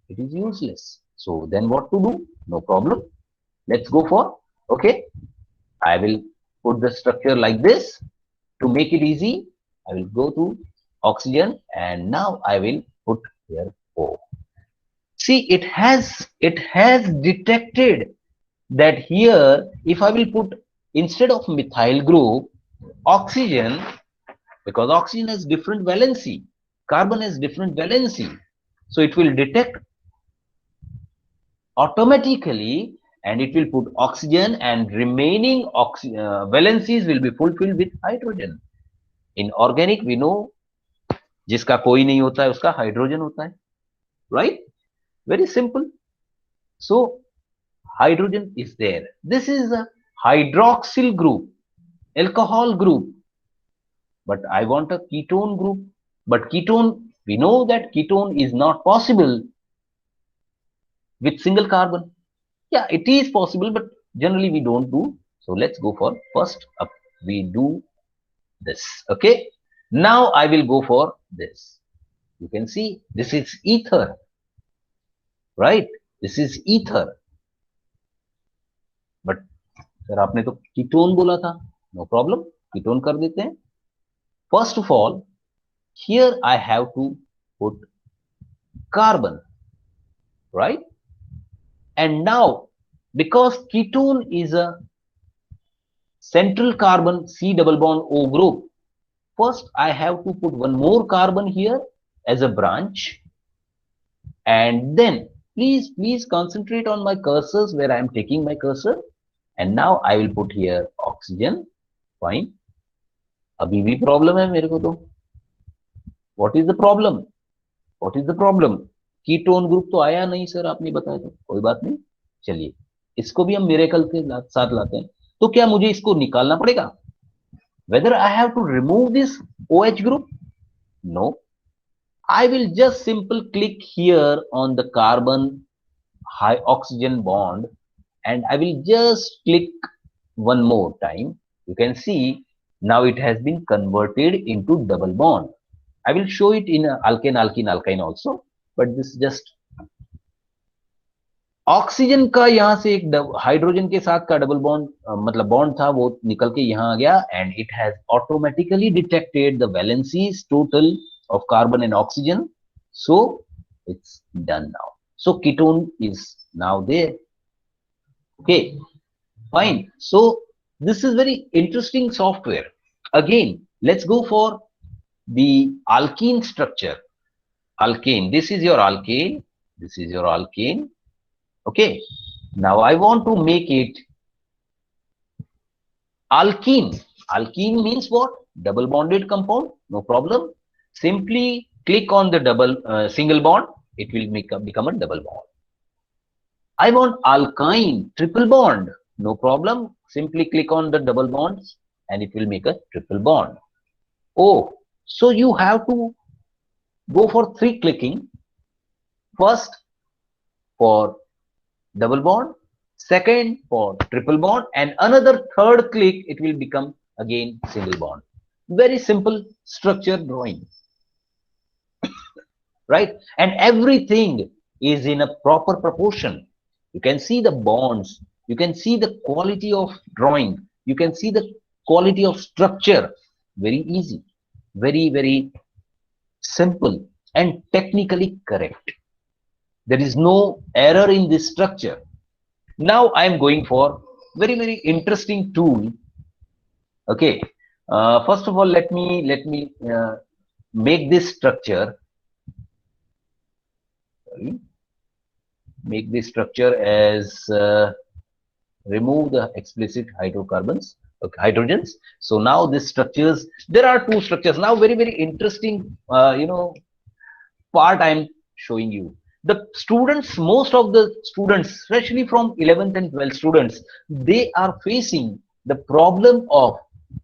it is useless. So then what to do? No problem. Let's go for, okay, I will put the structure like this. To make it easy, I will go to oxygen and now I will put here O. See, it has detected that here, if I will put instead of methyl group, oxygen, because oxygen has different valency, carbon has different valency, so it will detect automatically and it will put oxygen and remaining valencies will be fulfilled with hydrogen. In organic, we know जिसका कोई नहीं होता है उसका hydrogen होता है, right? Very simple. So hydrogen is there. This is a hydroxyl group, alcohol group, but I want a ketone group. But ketone, we know that ketone is not possible with single carbon. Yeah, it is possible, but generally we don't do. So let's go for first up. We do this. Okay. Now I will go for this. You can see this is ether, right? This is ether. But sir, आपने तो ketone बोला था. No problem. Ketone कर देते हैं. First of all, here I have to put carbon, right? And now, because ketone is a central carbon C double bond O group, first I have to put one more carbon here as a branch. And then, please concentrate on my cursors where I am taking my cursor. And now I will put here oxygen. Fine. अभी भी problem है मेरे को तो. What is the problem? What is the problem? Ketone group तो आया नहीं sir, आपने बताया था. कोई बात नहीं, चलिए इसको भी हम मिरेकल के साथ लाते हैं. तो क्या मुझे इसको निकालना पड़ेगा? Whether I have to remove this OH group? No. I will just simple click here on the carbon high oxygen bond and I will just click one more time. You can see now it has been converted into double bond. I will show it in alkane, alkene, alkyne also, but this is just oxygen का यहां से एक hydrogen के साथ का double bond मतलब bond था वो निकल के यहां आ गया and it has automatically detected the valencies total of carbon and oxygen. So it's done now. So ketone is now there. Okay, fine. So this is very interesting software. Again, let's go for the alkene structure. Alkane, this is your alkane, this is your alkane. Okay, now I want to make it alkene. Alkene means what? Double bonded compound. No problem. Simply click on the single bond. It will become a double bond. I want alkyne, triple bond. No problem. Simply click on the double bonds and it will make a triple bond. Oh, so you have to go for 3 clicking. First for double bond, second for triple bond, and another third click, it will become again single bond. Very simple structure drawing, right? And everything is in a proper proportion. You can see the bonds, you can see the quality of drawing, you can see the quality of structure. Very easy, very simple and technically correct. There is no error in this structure. Now I am going for very interesting tool. Okay, first of all, let me make this structure. Sorry. Make this structure as remove the explicit hydrocarbons, okay, hydrogens. So now this structures, there are 2 structures. Now very interesting, part I am showing you. The students, most of the students, especially from 11th and 12th students, they are facing the problem of,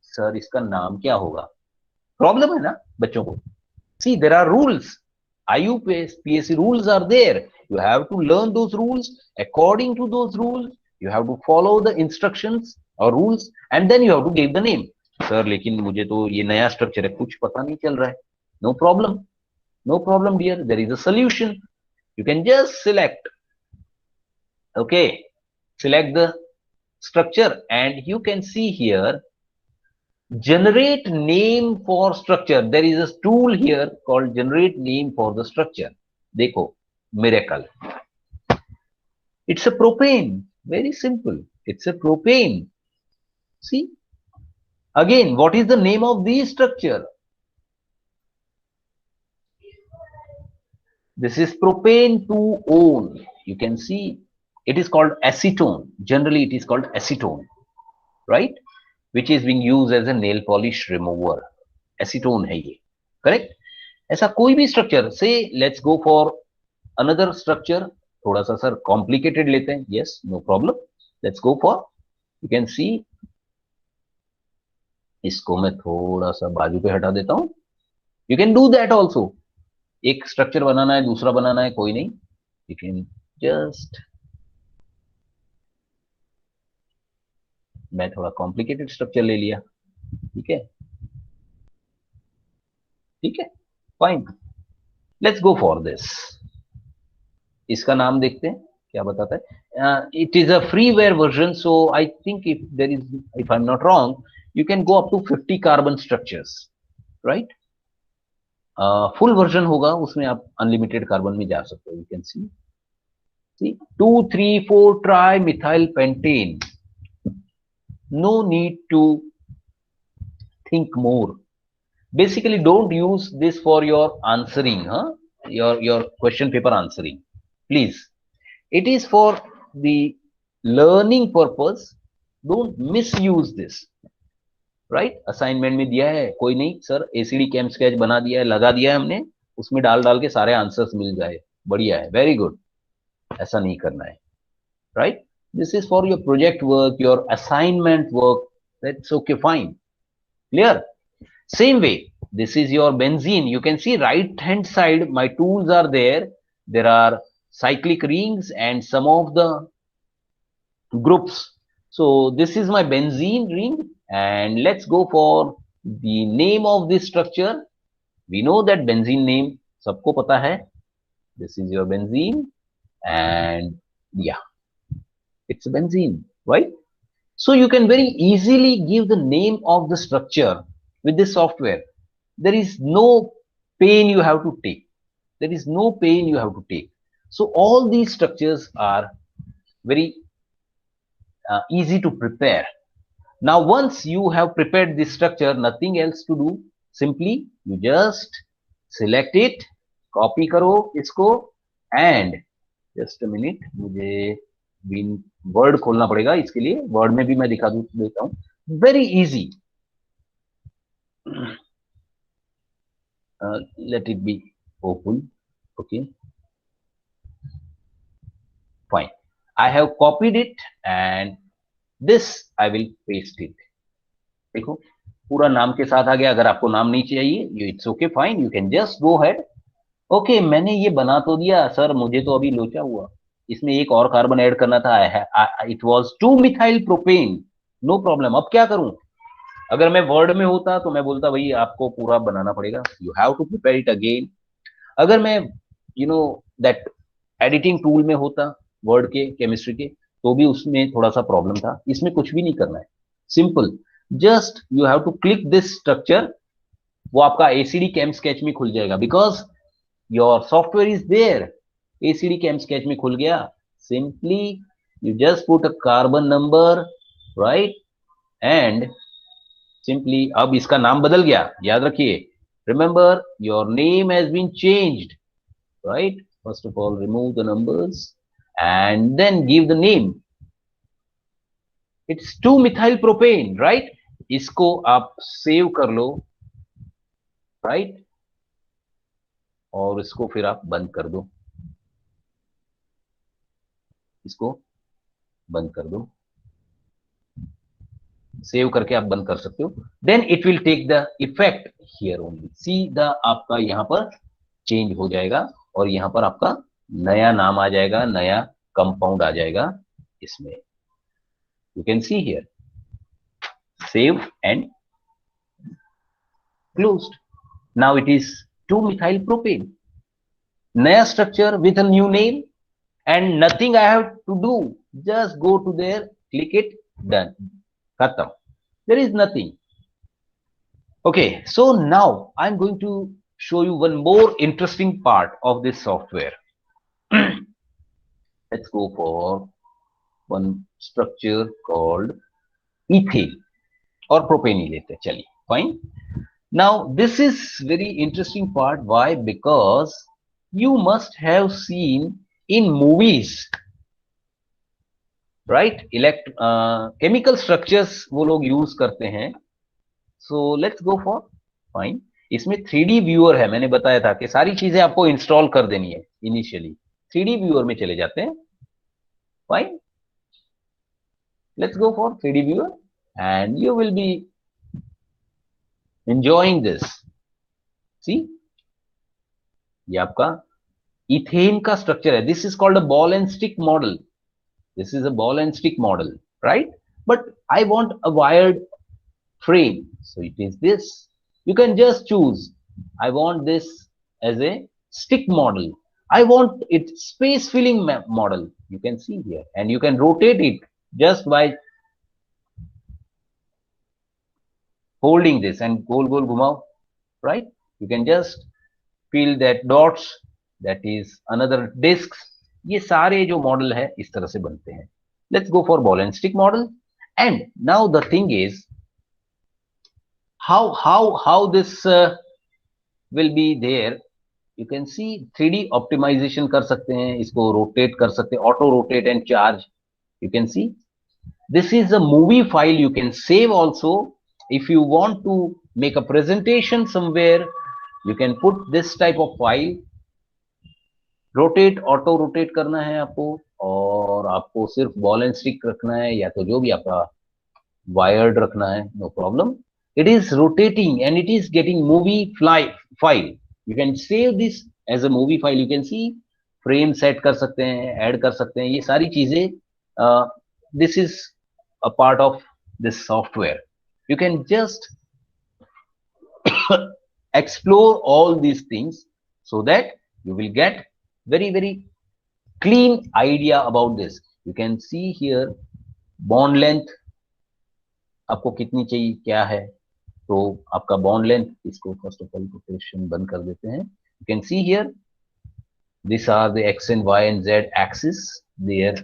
sir इसका नाम क्या होगा? Problem है ना बच्चों को. See, there are rules. IUPAC rules are there. You have to learn those rules. According to those rules, you have to follow the instructions or rules, and then you have to give the name. Sir, लेकिन मुझे तो ये नया structure है, कुछ पता नहीं चल रहा है. No problem. No problem, dear. There is a solution. You can just select. Okay. Select the structure, and you can see here generate name for structure. There is a tool here called generate name for the structure. देखो, miracle. It's a propane. Very simple. It's a propane. See? Again, what is the name of the structure? This is propane 2-one. You can see it is called acetone. Generally, it is called acetone, right? Which is being used as a nail polish remover. Acetone है ये, correct? ऐसा कोई भी structure, say let's go for another structure. थोड़ा सा sir complicated लेते हैं. Yes, no problem. Let's go for. You can see. इसको मैं थोड़ा सा बाजू पे हटा देता हूं. You can do that also. एक structure बनाना है, दूसरा बनाना है, कोई नहीं. You can just. मैं थोड़ा कॉम्प्लिकेटेड स्ट्रक्चर ले लिया. ठीक है, ठीक है, fine. Let's go for this. इसका नाम देखते हैं क्या बताता है. It is a freeware version, so I think if there is, if I am not wrong, you can go up to 50 carbon structures, right. Full version होगा, उसमें आप अनलिमिटेड कार्बन में जा सकते हो. You can see 2, 3, 4 trimethyl pentane. No need to think more. Basically, don't use this for your answering, your question paper answering. Please, it is for the learning purpose. Don't misuse this. Right? Assignment में दिया है, कोई नहीं sir ACD chem sketch बना दिया है, लगा दिया है हमने, उसमें डाल के सारे आंसर्स मिल जाए, बढ़िया है, वेरी गुड. ऐसा नहीं करना है, right? This is for your project work, your assignment work. That's okay, fine. Clear? Same way, this is your benzene. You can see right hand side, my tools are there. There are cyclic rings and some of the groups. So this is my benzene ring, and let's go for the name of this structure. We know that benzene name सबको पता है. This is your benzene, and yeah, it's a benzene, right? So you can very easily give the name of the structure with this software. There is no pain you have to take. There is no pain you have to take. So all these structures are very easy to prepare. Now, once you have prepared this structure, nothing else to do. Simply, you just select it, copy करो इसको, and just a minute, मुझे word खोलना पड़ेगा इसके लिए. Word में भी मैं दिखा देता हूं. Very easy. Let it be open. Okay, fine. I have copied it and this I will paste it. देखो पूरा नाम के साथ आ गया. अगर आपको नाम नहीं चाहिए, it's okay, fine, you can just go head. Okay, मैंने ये बना तो दिया सर, मुझे तो अभी लोचा हुआ, इसमें एक और कार्बन ऐड करना था. It was 2 methyl propane. No problem. अब क्या करूं? अगर मैं वर्ड में होता तो मैं बोलता भाई आपको पूरा बनाना पड़ेगा, you have to prepare it again. अगर मैं दैट एडिटिंग टूल में होता वर्ड के, केमिस्ट्री के, तो भी उसमें थोड़ा सा प्रॉब्लम था. इसमें कुछ भी नहीं करना है, simple. Just you have to click this structure. वो आपका ACD chem sketch में खुल जाएगा, because your software is there. ACD chem sketch में खुल गया. Simply you just put a carbon number, right? And simply अब इसका नाम बदल गया, याद रखिए. Remember, your name has been changed, right? First of all, remove the numbers and then give the name. It's 2-methyl propane, right? इसको आप save कर लो, right? और इसको फिर आप बंद कर दो. इसको बंद कर दो, सेव करके आप बंद कर सकते हो. Then it will take the effect here only. See the आपका यहां पर चेंज हो जाएगा और यहां पर आपका नया नाम आ जाएगा, नया कंपाउंड आ जाएगा इसमें. You can see here save and closed. Now it is 2-methyl propane. Naya structure with a new name and nothing I have to do. Just go to there, click it, done. Khatam. There is nothing. Okay, so now I'm going to show you one more interesting part of this software. Let's go for one structure called ethane or propane ही लेते हैं. चलिए, fine. Now this is very interesting part. Why? Because you must have seen in movies, right? Chemical structures वो लोग use करते हैं. So let's go for fine. इसमें 3D viewer है. मैंने बताया था कि सारी चीजें आपको इंस्टॉल कर देनी है इनिशियली. 3D व्यूअर में चले जाते हैं. Fine. Let's go for 3D viewer and you will be enjoying this. See, ये आपका इथेन का स्ट्रक्चर है. This is called a ball and stick model. This is a ball and stick model, right? But I want a wired frame, so it is this. You can just choose. I want this as a stick model. I want it space filling model. You can see here, and you can rotate it just by holding this and goal ghumao, right? You can just fill that dots. That is another discs. ये सारे जो model है इस तरह से बनते हैं. Let's go for ball and stick model. And now the thing is, how this will be there. You can see 3D optimization कर सकते हैं, इसको rotate कर सकते हैं, auto rotate and charge. You can see this is a movie file. You can save also. If you want to make a presentation somewhere, you can put this type of file. Rotate, auto rotate करना है आपको, और आपको सिर्फ ball and stick रखना है या तो जो भी आपका wired रखना है, no problem. It is rotating and it is getting movie file. You can save this as a movie file. You can see frame set कर सकते हैं, add कर सकते हैं, ये सारी चीजें. This is a part of this software. You can just explore all these things so that you will get very clean idea about this. You can see here bond length आपको कितनी चाहिए, क्या है. तो आपका बॉन्ड लेंथ, इसको first of all quotation बंद कर देते हैं. You can see here this are the X and Y and Z axis, their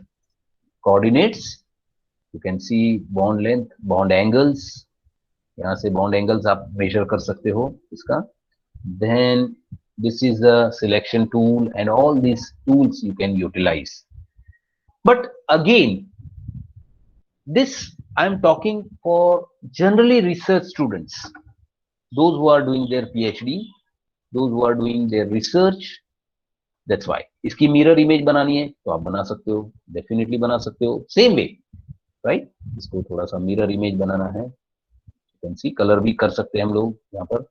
coordinates. You can see bond length, bond angles. यहां से बॉन्ड एंगल्स आप मेजर कर सकते हो इसका. Then this is the selection tool and all this tools you can utilise. But again this I'm talking for generally research students, those who are doing their PhD, those who are doing their research. That's why इसकी mirror image बनानी है तो आप बना सकते हो, definitely बना सकते हो, same way, right? इसको थोड़ा सा mirror image बनाना है, you can see color भी कर सकते हैं हम लोग यहाँ पर,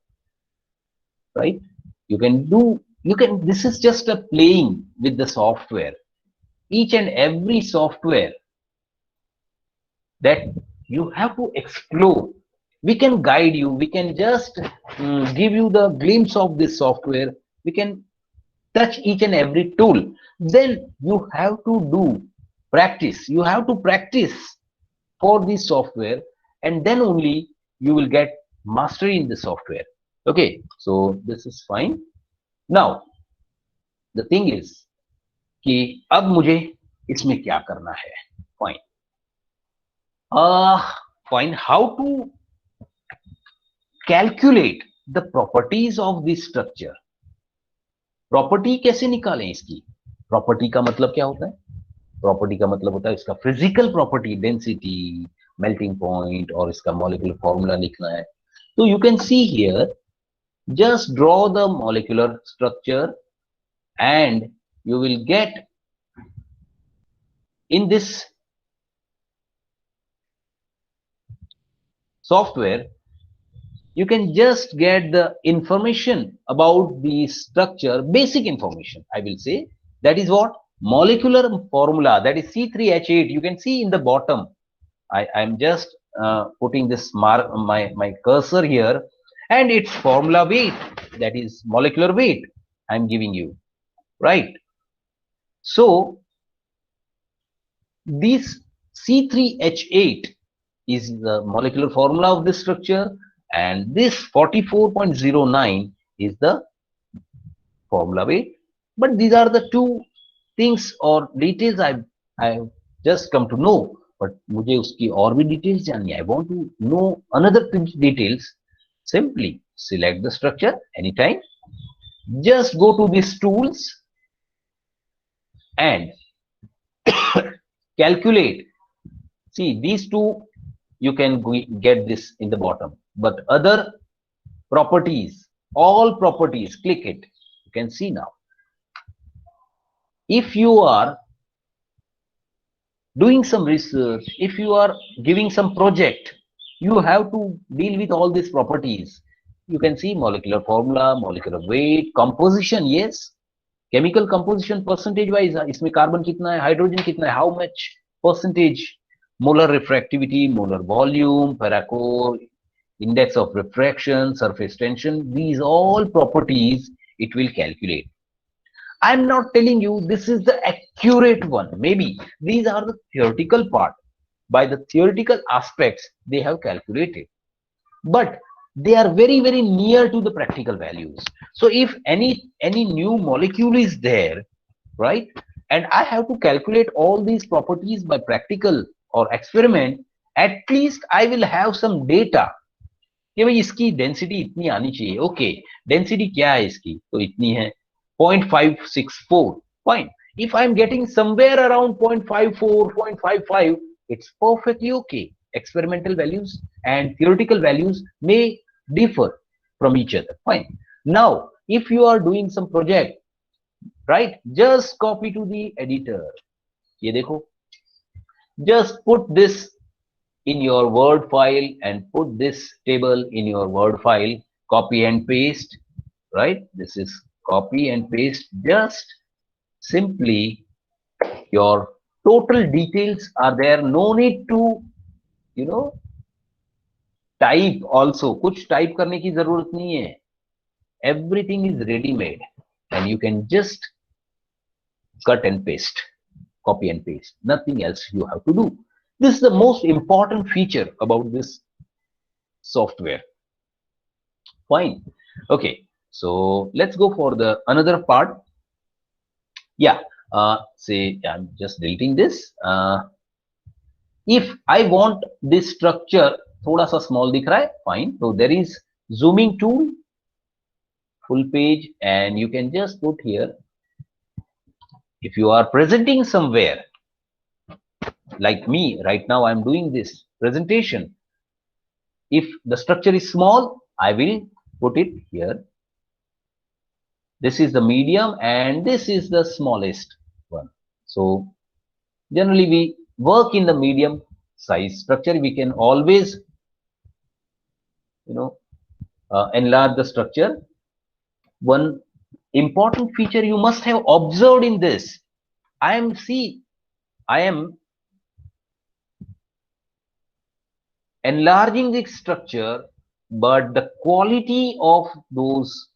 right? This is just a playing with the software. Each and every software that you have to explore. We can guide you. We can just give you the glimpse of this software. We can touch each and every tool. Then you have to do practice. You have to practice for this software, and then only you will get mastery in the software. Okay, so this is fine. Now the thing is कि अब मुझे इसमें क्या करना है. Fine. Find how to calculate the properties of this structure. Property कैसे निकालें इसकी? Property का मतलब क्या होता है? Property का मतलब होता है इसका physical property, density, melting point, और इसका molecular formula लिखना है. So you can see here, just draw the molecular structure and you will get in this software, you can just get the information about the structure, basic information, I will say. That is what? Molecular formula, that is C3H8. You can see in the bottom. I'm just putting this my cursor here, and its formula weight, that is molecular weight, I'm giving you, right? So this C3H8 is the molecular formula of this structure, and this 44.09 is the formula weight. But these are the two things or details I've just come to know. But मुझे उसकी और भी details जाननी है. I want to know another details. Simply select the structure anytime. Just go to these tools and calculate. See, these two, you can get this in the bottom, but other properties, all properties, click it. You can see now. If you are doing some research, if you are giving some project, you have to deal with all these properties. You can see molecular formula, molecular weight, composition, yes, chemical composition percentage wise, इसमें carbon कितना है, hydrogen कितना है, how much percentage, molar refractivity, molar volume, paracore, index of refraction, surface tension, these all properties it will calculate. I'm not telling you this is the accurate one. Maybe these are the theoretical part. By the theoretical aspects, they have calculated. But they are very, very near to the practical values. So if any new molecule is there, right, and I have to calculate all these properties by practical or experiment, at least I will have some data कि भाई इसकी density इतनी आनी चाहिए. Okay, density क्या है इसकी, तो इतनी है 0.564. fine. If I'm getting somewhere around 0.54, 0.55, it's perfectly okay. Experimental values and theoretical values may differ from each other. Fine. Now, if you are doing some project, right, just copy to the editor. ये देखो, just put this in your Word file and put this table in your Word file, copy and paste, right? This is copy and paste. Just simply your total details are there. No need to, you know, type also. कुछ type करने की जरूरत नहीं है. Everything is ready made and you can just cut and paste, copy and paste. Nothing else you have to do. This is the most important feature about this software. Fine. Okay. So let's go for the another part. Yeah. Say I'm just deleting this. If I want this structure थोड़ा सा small दिख रहा है, fine. So there is zooming tool, full page, and you can just put here. If you are presenting somewhere, like me right now, I'm doing this presentation. If the structure is small, I will put it here. This is the medium and this is the smallest one. So generally we work in the medium size structure. We can always, you know, enlarge the structure. One important feature you must have observed in this, I am enlarging the structure, but the quality of those,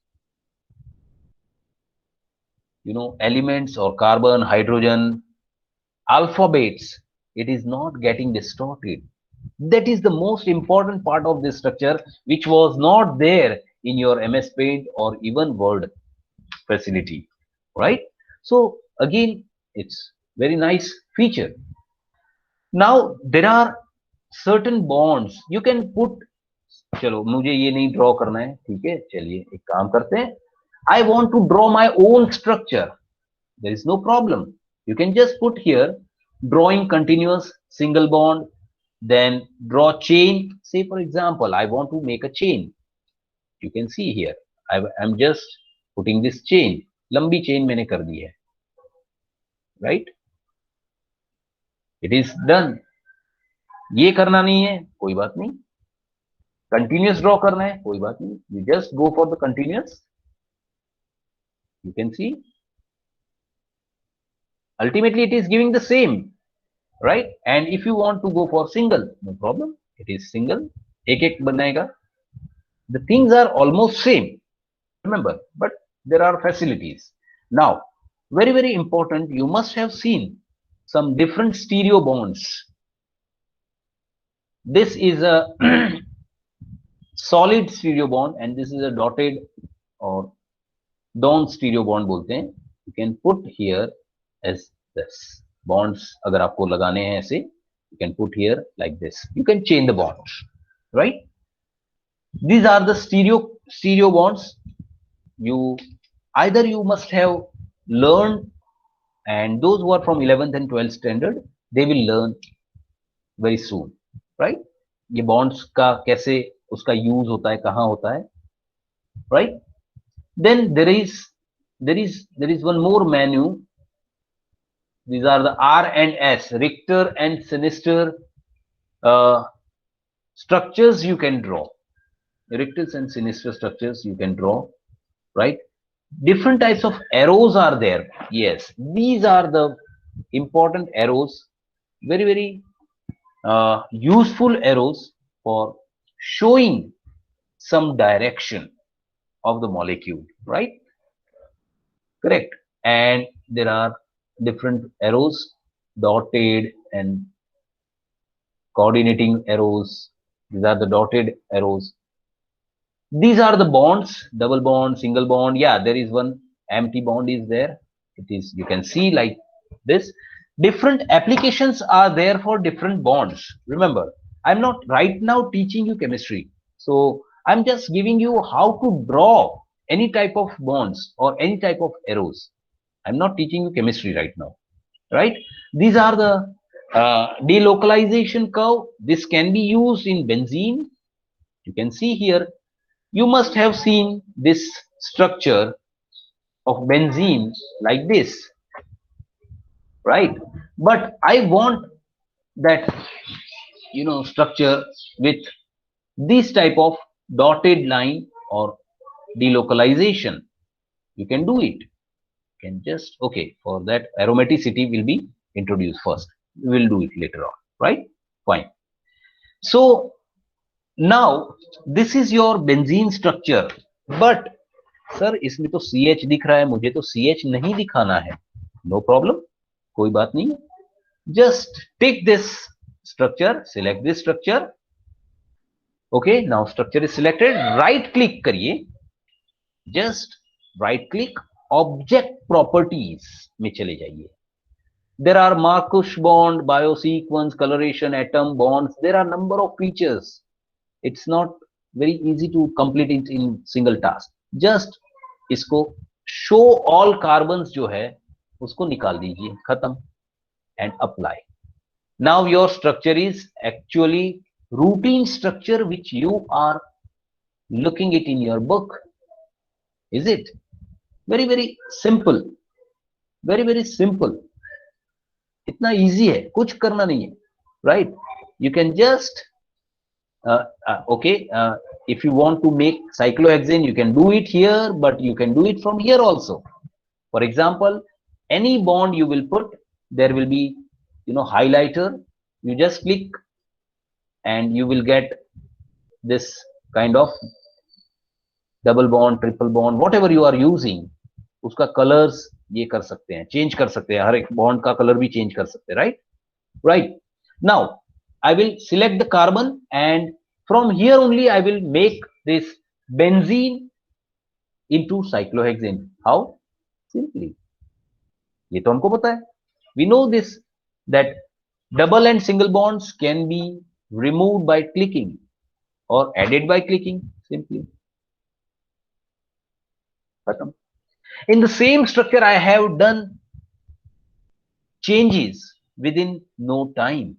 you know, elements or carbon, hydrogen, alphabets, it is not getting distorted. That is the most important part of this structure, which was not there in your MS Paint or even Word facility, right? So again, it's very nice feature. Now there are certain bonds you can put. चलो मुझे ये नहीं draw करना है, ठीक है, चलिए एक काम करते हैं. I want to draw my own structure. There is no problem. You can just put here drawing continuous single bond, then draw chain. Say for example, I want to make a chain. You can see here I'm just putting this chain. लंबी chain मैंने कर दी है, right? It is done. ये करना नहीं है, कोई बात नहीं। कंटिन्यूअस ड्रॉ करना है, कोई बात नहीं, you just go for the continuous. You can C ultimately it is giving the same, right? And if you want to go for single, no problem, it is single, एक एक बनाएगा। The things are almost same, remember, but there are facilities. Now, very very important, you must have seen some different stereo bonds. This is a solid stereo bond and this is a dotted or down stereo bond बोलते हैं। You can put here as this bonds, अगर आपको लगाने हैं ऐसे, you can put here like this, you can change the bonds, right? These are the stereo bonds. You either you must have learned, and those who are from 11th and 12th standard, they will learn very soon, right? ये bonds का कैसे उसका use होता है, कहाँ होता है, right? Then there is one more menu. These are the R and S, Richter and Sinister structures you can draw. Richter and Sinister structures you can draw, right? Different types of arrows are there. Yes, these are the important arrows, very very useful arrows for showing some direction of the molecule, right? Correct. And there are different arrows, dotted and coordinating arrows. These are the dotted arrows. These are the bonds, double bond, single bond. Yeah, there is one empty bond is there. It is, you can see like this. Different applications are there for different bonds. Remember, I'm not right now teaching you chemistry, so I'm just giving you how to draw any type of bonds or any type of arrows. I'm not teaching you chemistry right now, right? These are the delocalization curve. This can be used in benzene. You can see here, you must have seen this structure of benzene like this, right? But I want that, you know, structure with this type of dotted line or delocalization. You can do it. You can just, okay, for that aromaticity will be introduced first, we will do it later on, right? Fine. So now this is your benzene structure, but sir इसमें तो CH दिख रहा है, मुझे तो CH नहीं दिखाना है। No problem, कोई बात नहीं, just take this structure, select this structure. Okay, now structure is selected, right click करिए, just right click, object properties में चले जाइए। There are Marcus bond, biosequence, coloration, atom bonds. There are number of features. It's not very easy to complete it in single task. Just इसको show all carbons जो है उसको निकाल दीजिए, खत्म, and apply. Now your structure is actually routine structure which you are looking it in your book. Is it? Very very simple, very very simple. इतना easy है, कुछ करना नहीं है, right? You can just okay, if you want to make cyclohexane, you can do it here, but you can do it from here also. For example, any bond you will put, there will be, you know, highlighter. You just click and you will get this kind of double bond, triple bond, whatever you are using, उसका colors ये कर सकते हैं, change कर सकते हैं, हर एक bond का color भी change कर सकते हैं, right? Right. Now I will select the carbon and from here only I will make this benzene into cyclohexane. How? Simply. ये तो हमको पता है. We know this, that double and single bonds can be removed by clicking or added by clicking, simply. In the same structure, I have done changes within no time.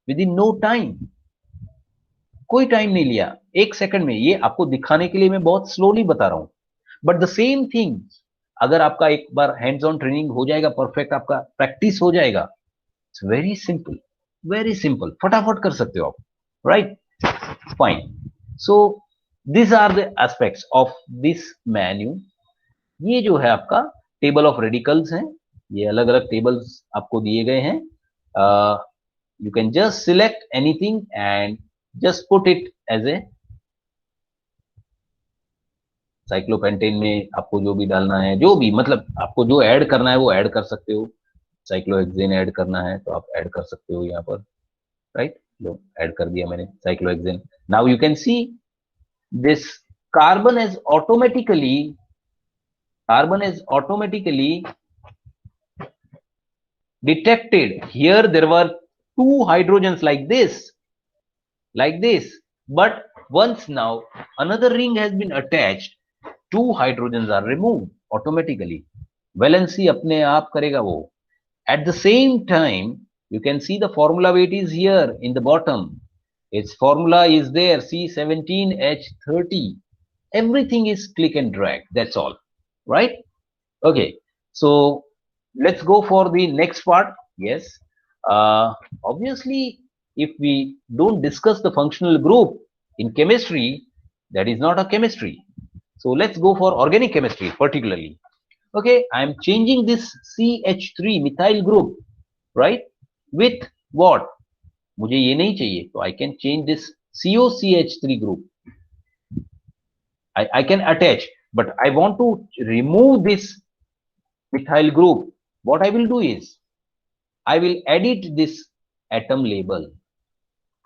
Within no time. कोई time नहीं लिया, एक second में। ये आपको दिखाने के लिए मैं बहुत स्लोली बता रहा हूं, बट द सेम थिंग अगर आपका एक बार हैंड्स ऑन ट्रेनिंग हो जाएगा, परफेक्ट आपका प्रैक्टिस हो जाएगा, It's very simple, very simple. फटाफट कर सकते हो आप, right? Fine. So these are the aspects of this menu. ये जो है आपका टेबल ऑफ रेडिकल्स है, ये अलग अलग टेबल्स आपको दिए गए हैं. You can just select anything and just put it as a cyclopentane में आपको जो भी डालना है, जो भी मतलब आपको जो ऐड करना है वो ऐड कर सकते हो. साइक्लोहेक्सेन ऐड करना है तो आप ऐड कर सकते हो यहाँ पर, राइट? लो ऐड कर दिया मैंने cyclohexane. Now you can C this carbon is automatically detected. Here there were two hydrogens like this, but once now another ring has been attached, two hydrogens are removed automatically. valency अपने आप करेगा वो. At the same time you can see the formula weight is here in the bottom. Its formula is there, C17H30. Everything is click and drag, that's all, right? Okay, so let's go for the next part. Yes, obviously if we don't discuss the functional group in chemistry, that is not a chemistry. So let's go for organic chemistry particularly. Okay, I am changing this CH3 methyl group, right, with what? मुझे ये नहीं चाहिए, तो I can change this COCH3 group. I can attach, but I want to remove this methyl group. What I will do is I will edit this atom label.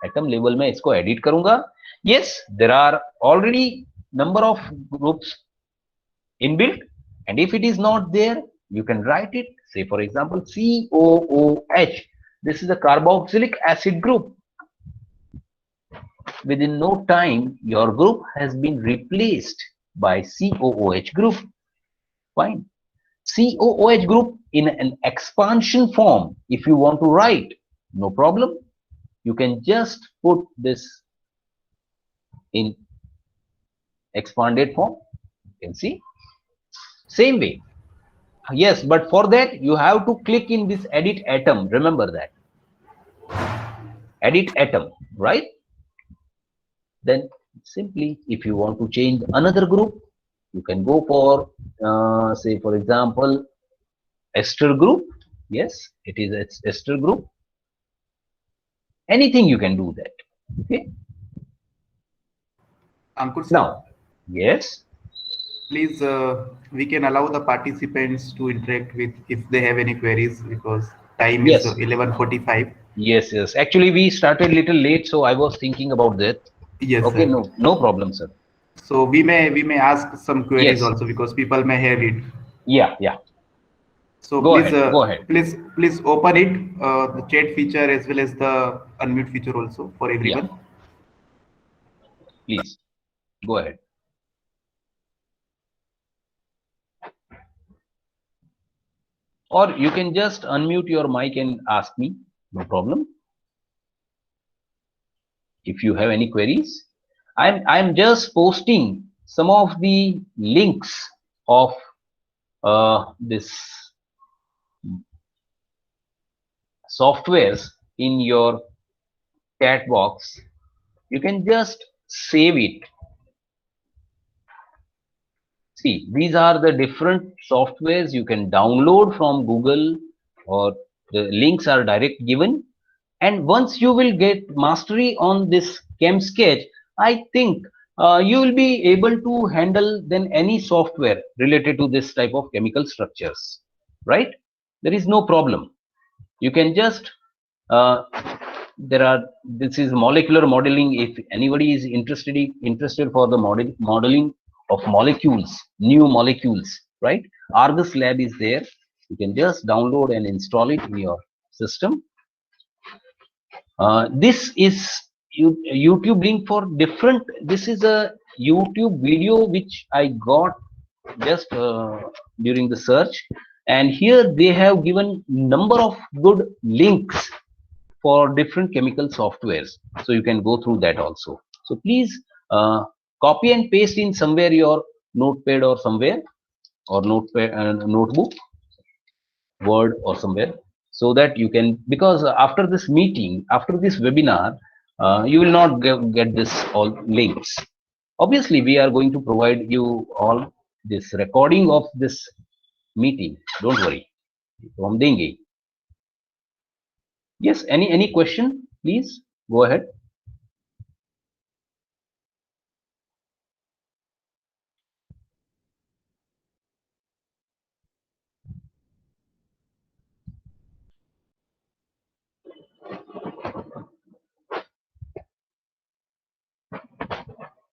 Atom label में इसको edit करूंगा. Yes, there are already number of groups inbuilt, and if it is not there, you can write it. Say for example COOH. This is a carboxylic acid group. Within no time, your group has been replaced by COOH group. Fine. COOH group in an expansion form, if you want to write, no problem. You can just put this in expanded form. You can see. Same way. Yes, but for that you have to click in this edit atom. Remember that. Edit atom, right? Then simply, if you want to change another group, you can go for say for example ester group. Yes, it is ester group. Anything you can do that. Okay. Ankur sir, Now, yes. please, we can allow the participants to interact with if they have any queries, because time Yes. is 11:45. Yes, yes. Actually, we started little late, so I was thinking about that. Yes, Okay, sir. no problem, sir. So we may ask some queries Yes. also, because people may have it. Yeah. So Go please, ahead, go ahead. please open it, the chat feature as well as the unmute feature also for everyone. Please, go ahead. Or you can just unmute your mic and ask me, no problem. If you have any queries, I'm just posting some of the links of this softwares in your chat box. You can just save it. See, these are the different softwares you can download from Google, or the links are direct given. And once you will get mastery on this ChemSketch, I think you will be able to handle then any software related to this type of chemical structures, right? There is no problem. You can just this is molecular modeling. If anybody is interested for the modeling of molecules, new molecules, right? Argus Lab is there. You can just download and install it in your system. This is YouTube link for different. This is a YouTube video which I got just during the search, and here they have given number of good links for different chemical softwares, so you can go through that also. So please copy and paste in somewhere your notepad or somewhere, or notebook, Word or somewhere. so that you can, because after this meeting, after this webinar, you will not get this all links. Obviously, we are going to provide you all this recording of this meeting. Don't worry. तो हम देंगे. Yes, any question, please go ahead.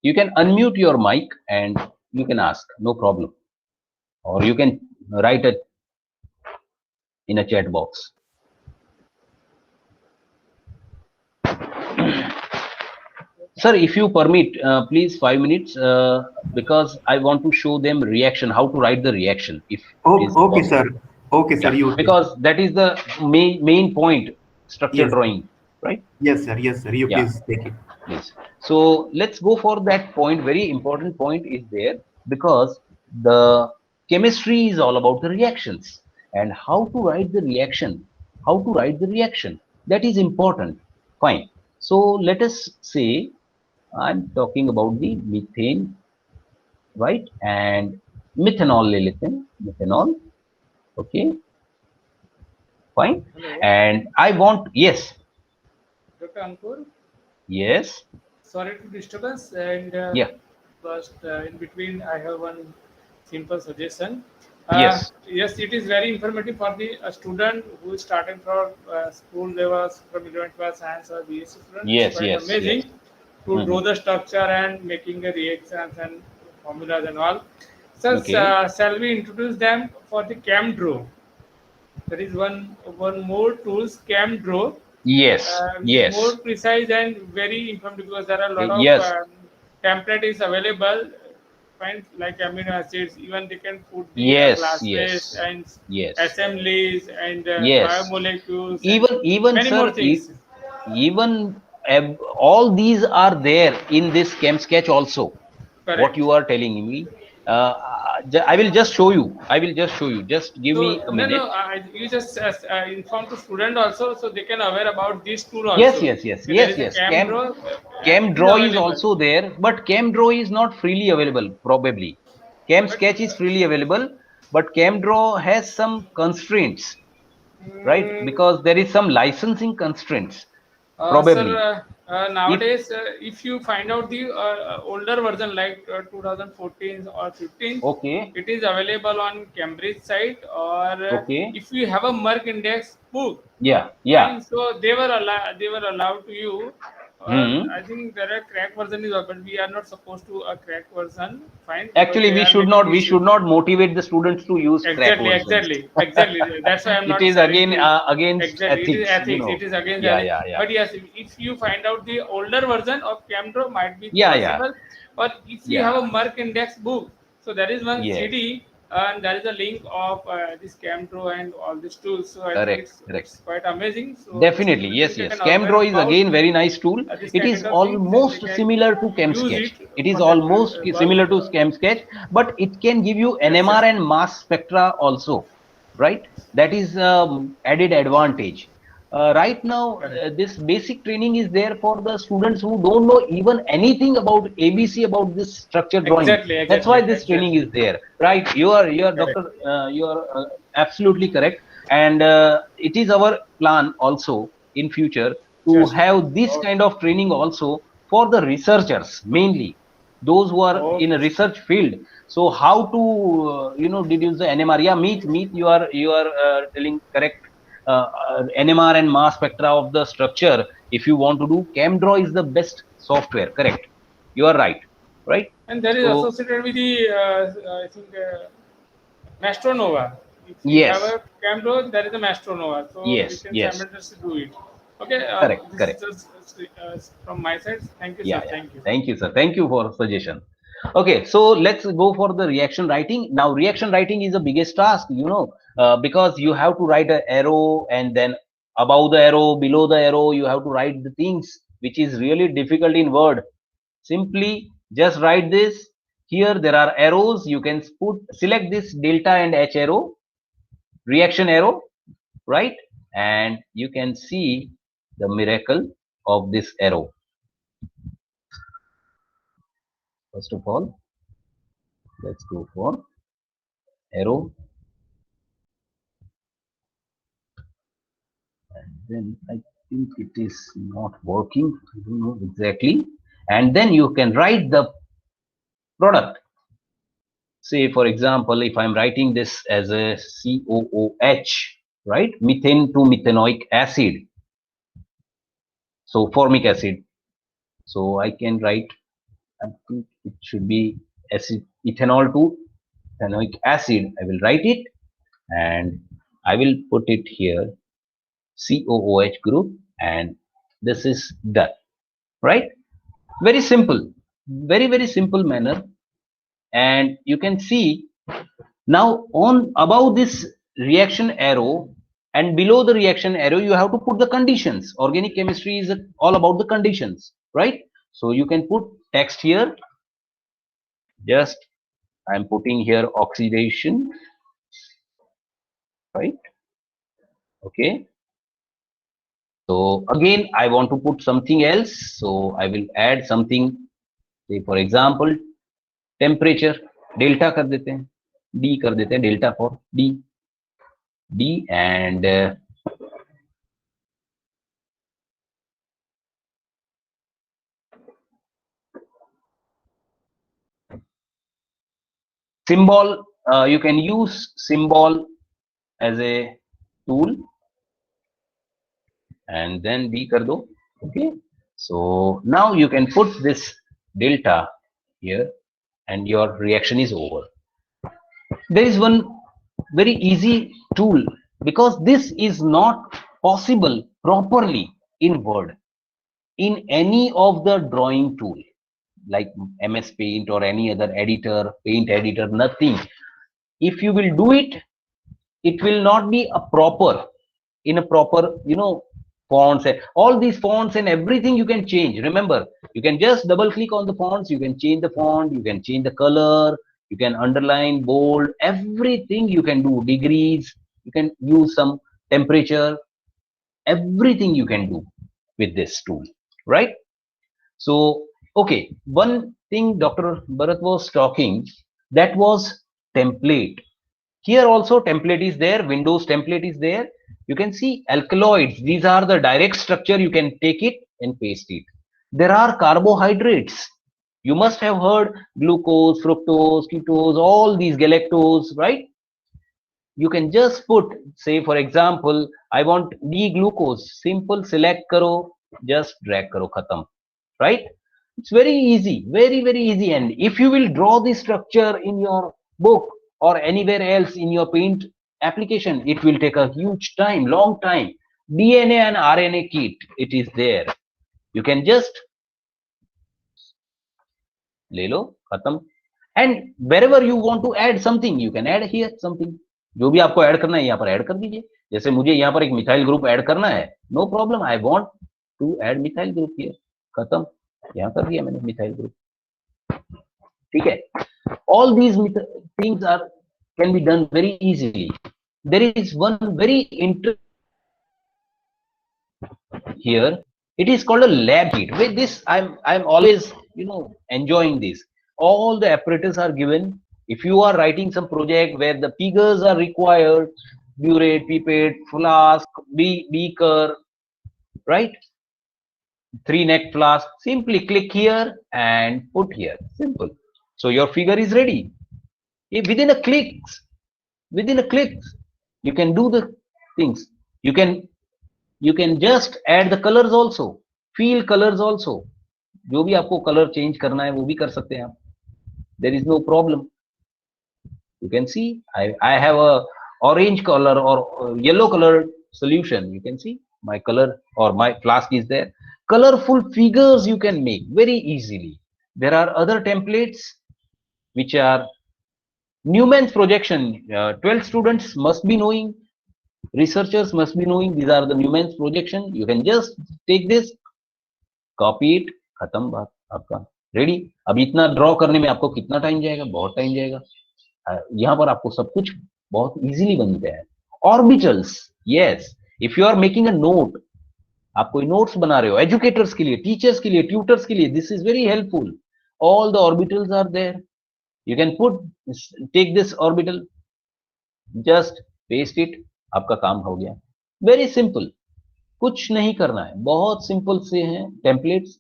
You can unmute your mic and you can ask, no problem. Or you can write it in a chat box. Sir, if you permit, please 5 minutes, because I want to show them reaction, how to write the reaction. If Oh, it is okay, possible. sir. Okay, sir. Yeah, You because that is the main point, structure Yes. drawing, right? Yes, sir. Yes, sir. You Yeah. please take it. Yes. So let's go for that point. Very important point is there, because the chemistry is all about the reactions and how to write the reaction. How to write the reaction, that is important. Fine. So let us say I'm talking about the methane, right? And methanol, ले लेते हैं, methanol. Okay. Fine. Hello. And I want, yes, Dr. Ankur, yes, sorry to disturbance and yeah, first in between I have one simple suggestion. yes, Yes, it is very informative for the student who is starting from school levels from 11th class science or BSc student. yes, It's quite yes, amazing yes. to draw the structure and making the reactions and formulas and all. So Okay. shall we introduce them for the CamDraw? There is one more tools CamDraw. Yes, Which is yes, more precise and very informative because there are a lot of yes, template is available. Find like amino acids, even they can put the yes, classes yes, and yes, assemblies and yes. biomolecules and Even many more sir, things. even all these are there in this chem sketch also. What Correct. you are telling me, I will just show you. I will just show you. Just give me So a no, minute. you just inform to student also, so they can aware about this tool Yes, also. yes, yes, Okay, there yes, is a yes. Chem CamDraw. Chem It is Draw is available. also there, but Chem Draw is not freely available, probably. Chem But Sketch is freely available, but Chem Draw has some constraints, right? mm, Because there is some licensing constraints, Sir, probably. If nowadays, if you find out the older version like 2014 or 15, okay, it is available on Cambridge site, or okay, if you have a Merck Index book, yeah, yeah. fine. So they were allowed to you. Hmm. I think there are crack version is, but we are not supposed to a crack version, fine, because Actually, they are making we issue. should not motivate the students to use crack Exactly, versions. exactly. That's why I'm It not is sharing again to. against Exactly, it is ethics, you ethics. know. It is against Yeah, ethics. yeah, yeah, But yes, if you find out the older version of Camdro, might be yeah, yeah, possible. Or if you have yeah. a Merck Index book, so there is one Yes, CD and there is a link of this Camdro and all these tools. So I think correct, correct. it's quite amazing. So the Definitely, student, yes, if they yes. can aware CamDraw is about again very nice tool. this It is kind of things, then they almost can similar to use ChemSketch. it It is for their almost work. similar to ChemSketch, but it can give you Yes, NMR yes. and mass spectra also, right? That is added advantage. Right now, Correct. this basic training is there for the students who don't know even anything about ABC, about this structure drawing. That's why this training Exactly. is there, right? You are Correct. Doctor. You are absolutely correct, and it is our plan also in future to Sure. have this Okay. kind of training also for the researchers, mainly those who are in a Okay. research field. So how to deduce the NMR? Yeah, meet. You are telling correct. NMR and mass spectra of the structure. If you want to do, ChemDraw is the best software. Correct. You are right. Right. And that is So associated with the, I think, Mastronova. If you have yes, a Camdro, there is a Mastronova. So we yes, can yes. simultaneously do it. Okay, Correct. this is Correct. just from my side. Thank you, Yeah, sir. yeah. Thank you. Thank you, sir. Thank you for suggestion. Okay, so let's go for the reaction writing. Now, reaction writing is the biggest task, because you have to write an arrow, and then above the arrow, below the arrow, you have to write the things, which is really difficult in Word. Simply just write this. Here there are arrows. You can select this delta and H arrow, reaction arrow, right? and you can see the miracle of this arrow. First of all, let's go for arrow, and then I think it is not working. I don't know exactly. And then you can write the product. Say, for example, if I'm writing this as a COOH, right? Methane to methanoic acid. So formic acid. So I can write, I think it should be acid, ethanol to ethanoic acid. I will write it and I will put it here, COOH group, and this is done, right? Very simple, very simple manner. And you can see now on above this reaction arrow and below the reaction arrow, you have to put the conditions. Organic chemistry is all about the conditions, right? So you can put text here. Just I'm putting here oxidation, right? Okay. So again, I want to put something else. So I will add something. Say for example, temperature. Delta कर देते हैं, D कर देते हैं, delta for D and symbol. You can use symbol as a tool, and then D कर दो. Okay. So now you can put this delta here, and your reaction is over. There is one very easy tool, because this is not possible properly in Word, in any of the drawing tool like MS Paint or any other editor, paint editor, nothing. If you will do it, it will not be a proper, in a proper, fonts and all these fonts and everything you can change. Remember, you can just double click on the fonts, you can change the font, you can change the color, you can underline, bold, everything you can do, degrees, you can use some temperature, everything you can do with this tool, right? So, okay, one thing Dr. Bharat was talking, that was template. Here also template is there, Windows template is there. You can see alkaloids, these are the direct structure, you can take it and paste it. There are carbohydrates. You must have heard glucose, fructose, ketose, all these galactose, right? You can just put, say for example, I want D-glucose, simple select karo, just drag karo, khatam, right? It's very easy, very easy. And if you will draw the structure in your book or anywhere else in your paint application, it will take a huge time, long time. DNA and RNA kit, it is there. You can just ले लो, खत्म. And wherever you want to add something, you can add here something. जो भी आपको add करना है यहाँ पर add कर दीजिए. जैसे मुझे यहाँ पर एक मिथाइल ग्रुप ऐड करना है, no problem, I want to add methyl group here, खत्म, यहाँ कर दिया मैंने मिथाइल ग्रुप. ठीक है. All these things can be done very easily. There is one very interesting here. It is called a lab sheet. With this, I'm always enjoying this. All the apparatus are given. If you are writing some project where the figures are required, burette, pipette, flask, beaker, right? 3-neck flask. Simply click here and put here. Simple. So your figure is ready. Within a click, you can do the things. You can just add the colors also, fill colors also. जो भी आपको color change करना है वो भी कर सकते हैं आप. There is no problem. You can see I have a orange color or yellow color solution. You can see my color or my flask is there. Colorful figures you can make very easily. There are other templates which are Newman's projection. 12 students must be knowing, researchers must be knowing. These are the Newman's projection. You can just take this, copy it, खत्म बात आपका, ready. अब इतना draw करने में आपको कितना time जाएगा? बहुत टाइम जाएगा. यहाँ पर आपको सब कुछ बहुत इजीली बन गया है. Orbitals, yes, if you are making a note, आप कोई नोट्स बना रहे हो एजुकेटर्स के लिए, टीचर्स के लिए, ट्यूटर्स के लिए, this is very helpful. All the orbitals are there. You can put, take this orbital, just paste it, आपका काम हो गया. वेरी सिंपल, कुछ नहीं करना है, बहुत सिंपल से हैं templates.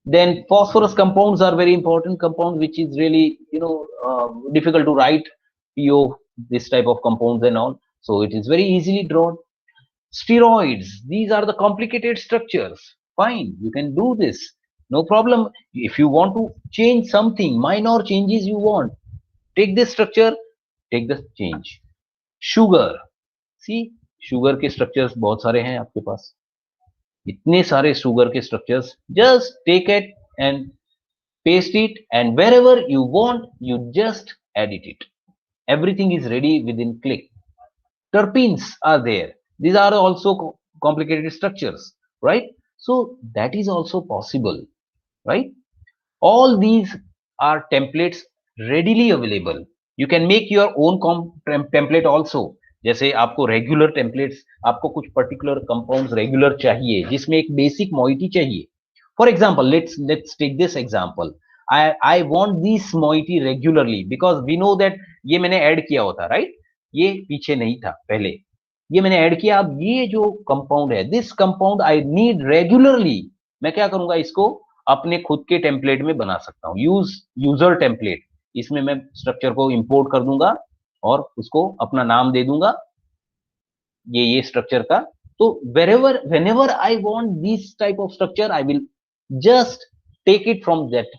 Then phosphorus compounds are very important compound, which is really difficult to write PO, this type of compounds and all. So it is very easily drawn. Steroids, these are the complicated structures. Fine, you can do this, no problem. If you want to change something, minor changes you want, take this structure, take the change. Sugar, see, sugar के structures बहुत सारे हैं आपके पास, इतने सारे sugar के structures. Just take it and paste it, and wherever you want you just edit it. Everything is ready within click. Terpenes are there. These are also complicated structures, right? So that is also possible, right? All these are templates readily available. You can make your own template also. जैसे आपको regular templates, आपको कुछ particular compounds regular चाहिए जिसमें एक basic moiety चाहिए. For example, let's take this example. I want this moiety regularly because we know that ये मैंने ऐड किया होता, राइट? ये पीछे नहीं था, पहले ये मैंने ऐड किया. अब ये जो कंपाउंड है, this compound I need regularly, मैं क्या करूंगा, इसको अपने खुद के टेम्पलेट में बना सकता हूं. यूजर टेम्पलेट, इसमें मैं स्ट्रक्चर को इंपोर्ट कर दूंगा और उसको अपना नाम दे दूंगा, ये स्ट्रक्चर का. तो whenever I want this type of structure, I will just take it from that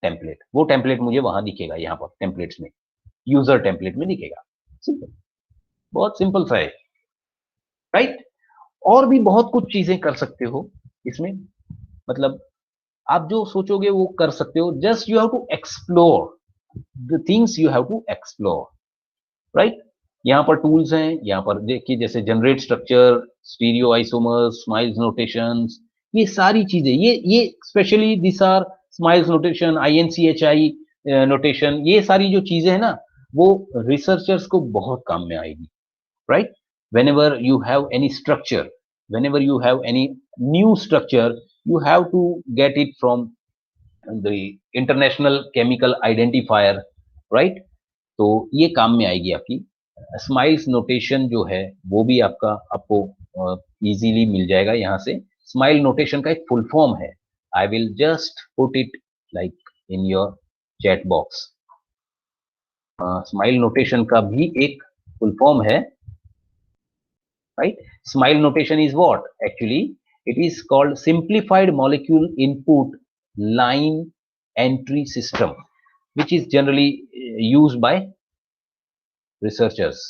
template. वो टेम्पलेट मुझे वहां दिखेगा, यहाँ पर टेम्पलेट्स में, यूजर टेम्पलेट में दिखेगा. सिंपल, बहुत सिंपल सा है, राइट? और भी बहुत कुछ चीजें कर सकते हो इसमें, मतलब आप जो सोचोगे वो कर सकते हो. Just you have to explore the things, you have to explore, right? यहाँ पर टूल्स हैं, यहाँ पर देखिए, जैसे generate structure, stereoisomers, smiles notations, ये सारी चीजें, ये specially this are smiles notation, INCHI notation, ये सारी जो चीजें हैं ना, वो रिसर्चर्स को बहुत काम में आएगी, right? Whenever you have any structure, whenever you have any new structure, you have to get it from the international chemical identifier, right? तो ये काम में आएगी आपकी. स्माइल्स नोटेशन जो है वो भी आपको इजीली मिल जाएगा यहाँ से. स्माइल नोटेशन का एक फुल फॉर्म है, I will just put it like in your chat box. Smile notation का भी एक फुल फॉर्म है, right? Smile notation is what? Actually, it is called simplified molecule input line entry system, which is generally used by researchers.